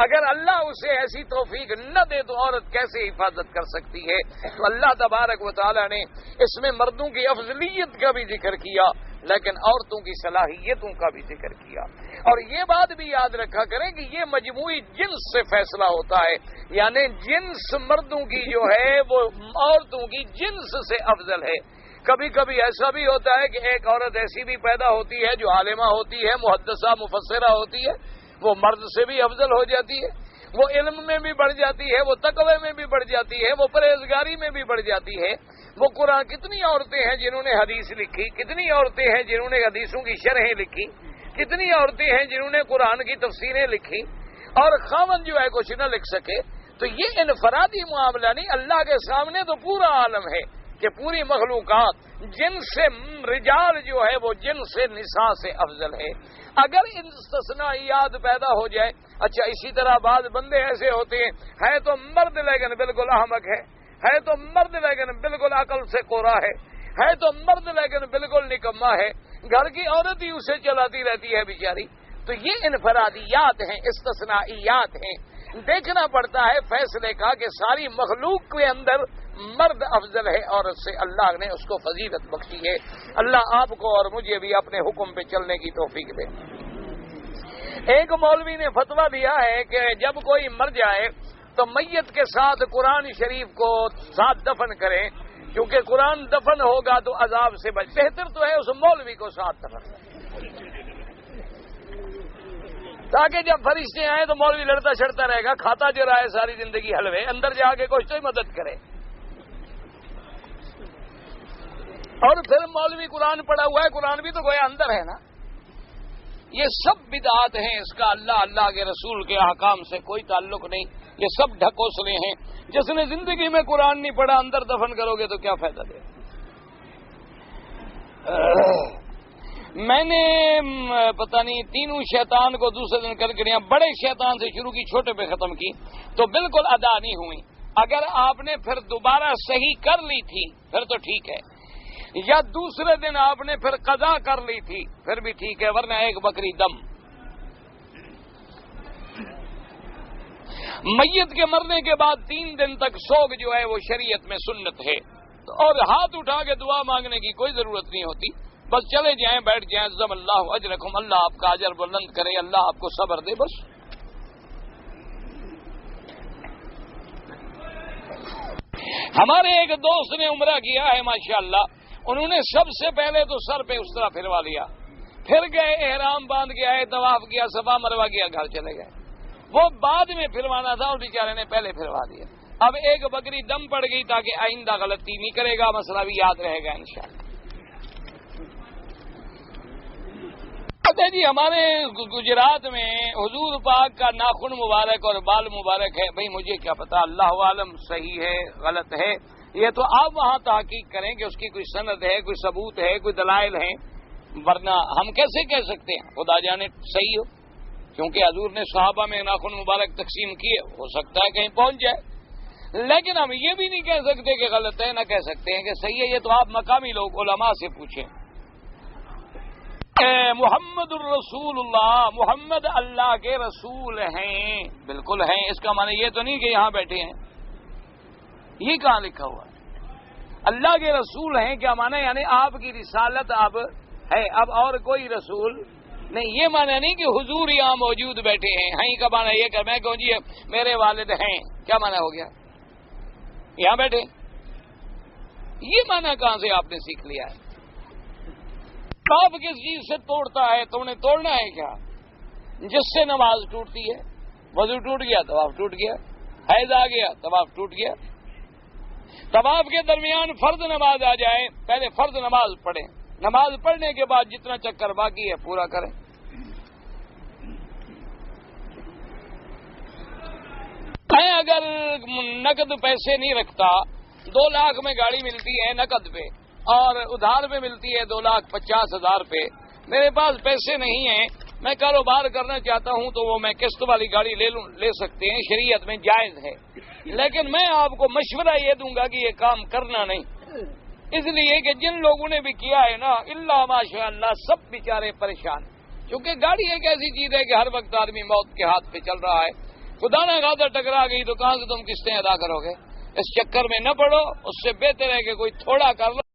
اگر اللہ اسے ایسی توفیق نہ دے تو عورت کیسے حفاظت کر سکتی ہے؟ تو اللہ تبارک و تعالی نے اس میں مردوں کی افضلیت کا بھی ذکر کیا، لیکن عورتوں کی صلاحیتوں کا بھی ذکر کیا۔ اور یہ بات بھی یاد رکھا کریں کہ یہ مجموعی جنس سے فیصلہ ہوتا ہے، یعنی جنس مردوں کی جو ہے وہ عورتوں کی جنس سے افضل ہے۔ کبھی کبھی ایسا بھی ہوتا ہے کہ ایک عورت ایسی بھی پیدا ہوتی ہے جو عالمہ ہوتی ہے، محدثہ مفسرہ ہوتی ہے، وہ مرد سے بھی افضل ہو جاتی ہے، وہ علم میں بھی بڑھ جاتی ہے، وہ تقوی میں بھی بڑھ جاتی ہے، وہ پرہیزگاری میں بھی بڑھ جاتی ہے۔ وہ قرآن، کتنی عورتیں ہیں جنہوں نے حدیث لکھی، کتنی عورتیں ہیں جنہوں نے حدیثوں کی شرحیں لکھی، کتنی عورتیں ہیں جنہوں نے قرآن کی تفسیریں لکھی، اور خاوند جو ہے کچھ نہ لکھ سکے۔ تو یہ انفرادی معاملہ نہیں، اللہ کے سامنے تو پورا عالم ہے کہ پوری مخلوقات جن سے رجال جو ہے وہ جن سے نساء سے افضل ہے۔ اگر استثنائیات پیدا ہو جائے، اچھا اسی طرح بعض بندے ایسے ہوتے ہیں تو مرد لیکن بالکل احمق ہے تو مرد لیکن بالکل عقل سے کوڑا ہے تو مرد لیکن بالکل نکما ہے، گھر کی عورت ہی اسے چلاتی رہتی ہے بیچاری۔ تو یہ انفرادیات ہیں، استثنائیات ہیں۔ دیکھنا پڑتا ہے فیصلے کا کہ ساری مخلوق کے اندر مرد افضل ہے، عورت سے اللہ نے اس کو فضیلت بخشی ہے۔ اللہ آپ کو اور مجھے بھی اپنے حکم پہ چلنے کی توفیق دے۔ ایک مولوی نے فتویٰ دیا ہے کہ جب کوئی مر جائے تو میت کے ساتھ قرآن شریف کو ساتھ دفن کریں، کیونکہ قرآن دفن ہوگا تو عذاب سے بچ۔ بہتر تو ہے اس مولوی کو ساتھ دفن کریں، تاکہ جب فرشتے آئے تو مولوی لڑتا چھڑتا رہے گا، کھاتا جو رہا ہے ساری زندگی حلوے، اندر جا کے کچھ تو ہی مدد کرے۔ اور پھر مولوی قرآن پڑھا ہوا ہے، قرآن بھی تو گویا اندر ہے نا۔ یہ سب بدعات ہیں، اس کا اللہ کے رسول کے احکام سے کوئی تعلق نہیں، یہ سب ڈھکوسلے ہیں۔ جس نے زندگی میں قرآن نہیں پڑھا اندر دفن کرو گے تو کیا فائدہ دے؟ میں نے پتہ نہیں تینوں شیطان کو دوسرے دن کرکڑیاں بڑے شیطان سے شروع کی، چھوٹے پہ ختم کی تو بالکل ادا نہیں ہوئی۔ اگر آپ نے پھر دوبارہ صحیح کر لی تھی پھر تو ٹھیک ہے، یا دوسرے دن آپ نے پھر قضا کر لی تھی پھر بھی ٹھیک ہے، ورنہ ایک بکری دم۔ میت کے مرنے کے بعد 3 دن تک سوگ جو ہے وہ شریعت میں سنت ہے، اور ہاتھ اٹھا کے دعا مانگنے کی کوئی ضرورت نہیں ہوتی، بس چلے جائیں، بیٹھ جائیں، زم اللہ اجرکم، اللہ آپ کا اجر بلند کرے، اللہ آپ کو صبر دے، بس۔ ہمارے ایک دوست نے عمرہ کیا ہے ماشاءاللہ، انہوں نے سب سے پہلے تو سر پہ اس طرح پھروا لیا، پھر گئے احرام باندھ کے آئے، طواف کیا، صفا مروا کیا، گھر چلے گئے۔ وہ بعد میں پھروانا تھا اور بیچارے نے پہلے پھروا دیا۔ اب ایک بکری دم پڑ گئی تاکہ آئندہ غلطی نہیں کرے گا، مسئلہ بھی یاد رہے گا انشاءاللہ۔ جی ہمارے گجرات میں حضور پاک کا ناخن مبارک اور بال مبارک ہے، بھئی مجھے کیا پتا، اللہ عالم صحیح ہے غلط ہے، یہ تو آپ وہاں تحقیق کریں کہ اس کی کوئی سند ہے، کوئی ثبوت ہے، کوئی دلائل ہیں، ورنہ ہم کیسے کہہ سکتے ہیں خدا جانے صحیح ہو، کیونکہ حضور نے صحابہ میں ناخن مبارک تقسیم کیے، ہو سکتا ہے کہیں پہنچ جائے، لیکن ہم یہ بھی نہیں کہہ سکتے کہ غلط ہے، نہ کہہ سکتے ہیں کہ صحیح ہے، یہ تو آپ مقامی لوگ علماء سے پوچھیں۔ محمد الرسول اللہ، محمد اللہ کے رسول ہیں، بالکل ہیں، اس کا معنی یہ تو نہیں کہ یہاں بیٹھے ہیں، یہ کہاں لکھا ہوا ہے؟ اللہ کے رسول ہیں کیا معنی؟ یعنی آپ کی رسالت اب ہے، اب اور کوئی رسول نہیں۔ یہ معنی نہیں کہ حضور یہاں موجود بیٹھے ہیں کا معنی یہ کہ میں کہوں جی میرے والد ہیں، کیا معنی ہو گیا؟ یہاں بیٹھے، یہ معنی کہاں سے آپ نے سیکھ لیا ہے؟ آپ کس چیز سے توڑتا ہے؟ تم نے توڑنا ہے کیا؟ جس سے نماز ٹوٹتی ہے، وضو ٹوٹ گیا، طواف ٹوٹ گیا، حیض آ گیا، طواف ٹوٹ گیا۔ طواف کے درمیان فرض نماز آ جائے، پہلے فرض نماز پڑھیں، نماز پڑھنے کے بعد جتنا چکر باقی ہے پورا کریں۔ میں اگر نقد پیسے نہیں رکھتا، 2 لاکھ میں گاڑی ملتی ہے نقد پہ اور ادھار پہ ملتی ہے 2,50,000 پہ، میرے پاس پیسے نہیں ہیں، میں کاروبار کرنا چاہتا ہوں تو وہ میں قسط والی گاڑی لے سکتے ہیں، شریعت میں جائز ہے، لیکن میں آپ کو مشورہ یہ دوں گا کہ یہ کام کرنا نہیں، اس لیے کہ جن لوگوں نے بھی کیا ہے نا، اللہ ماشاء اللہ سب بیچارے پریشان، کیونکہ گاڑی ایک ایسی چیز ہے کہ ہر وقت آدمی موت کے ہاتھ پہ چل رہا ہے. خدا نہ خاصا ٹکرا گئی تو کہاں سے تم قسطیں ادا کرو گے؟ اس چکر میں نہ پڑو، اس سے بہتر ہے کہ کوئی تھوڑا کر لو.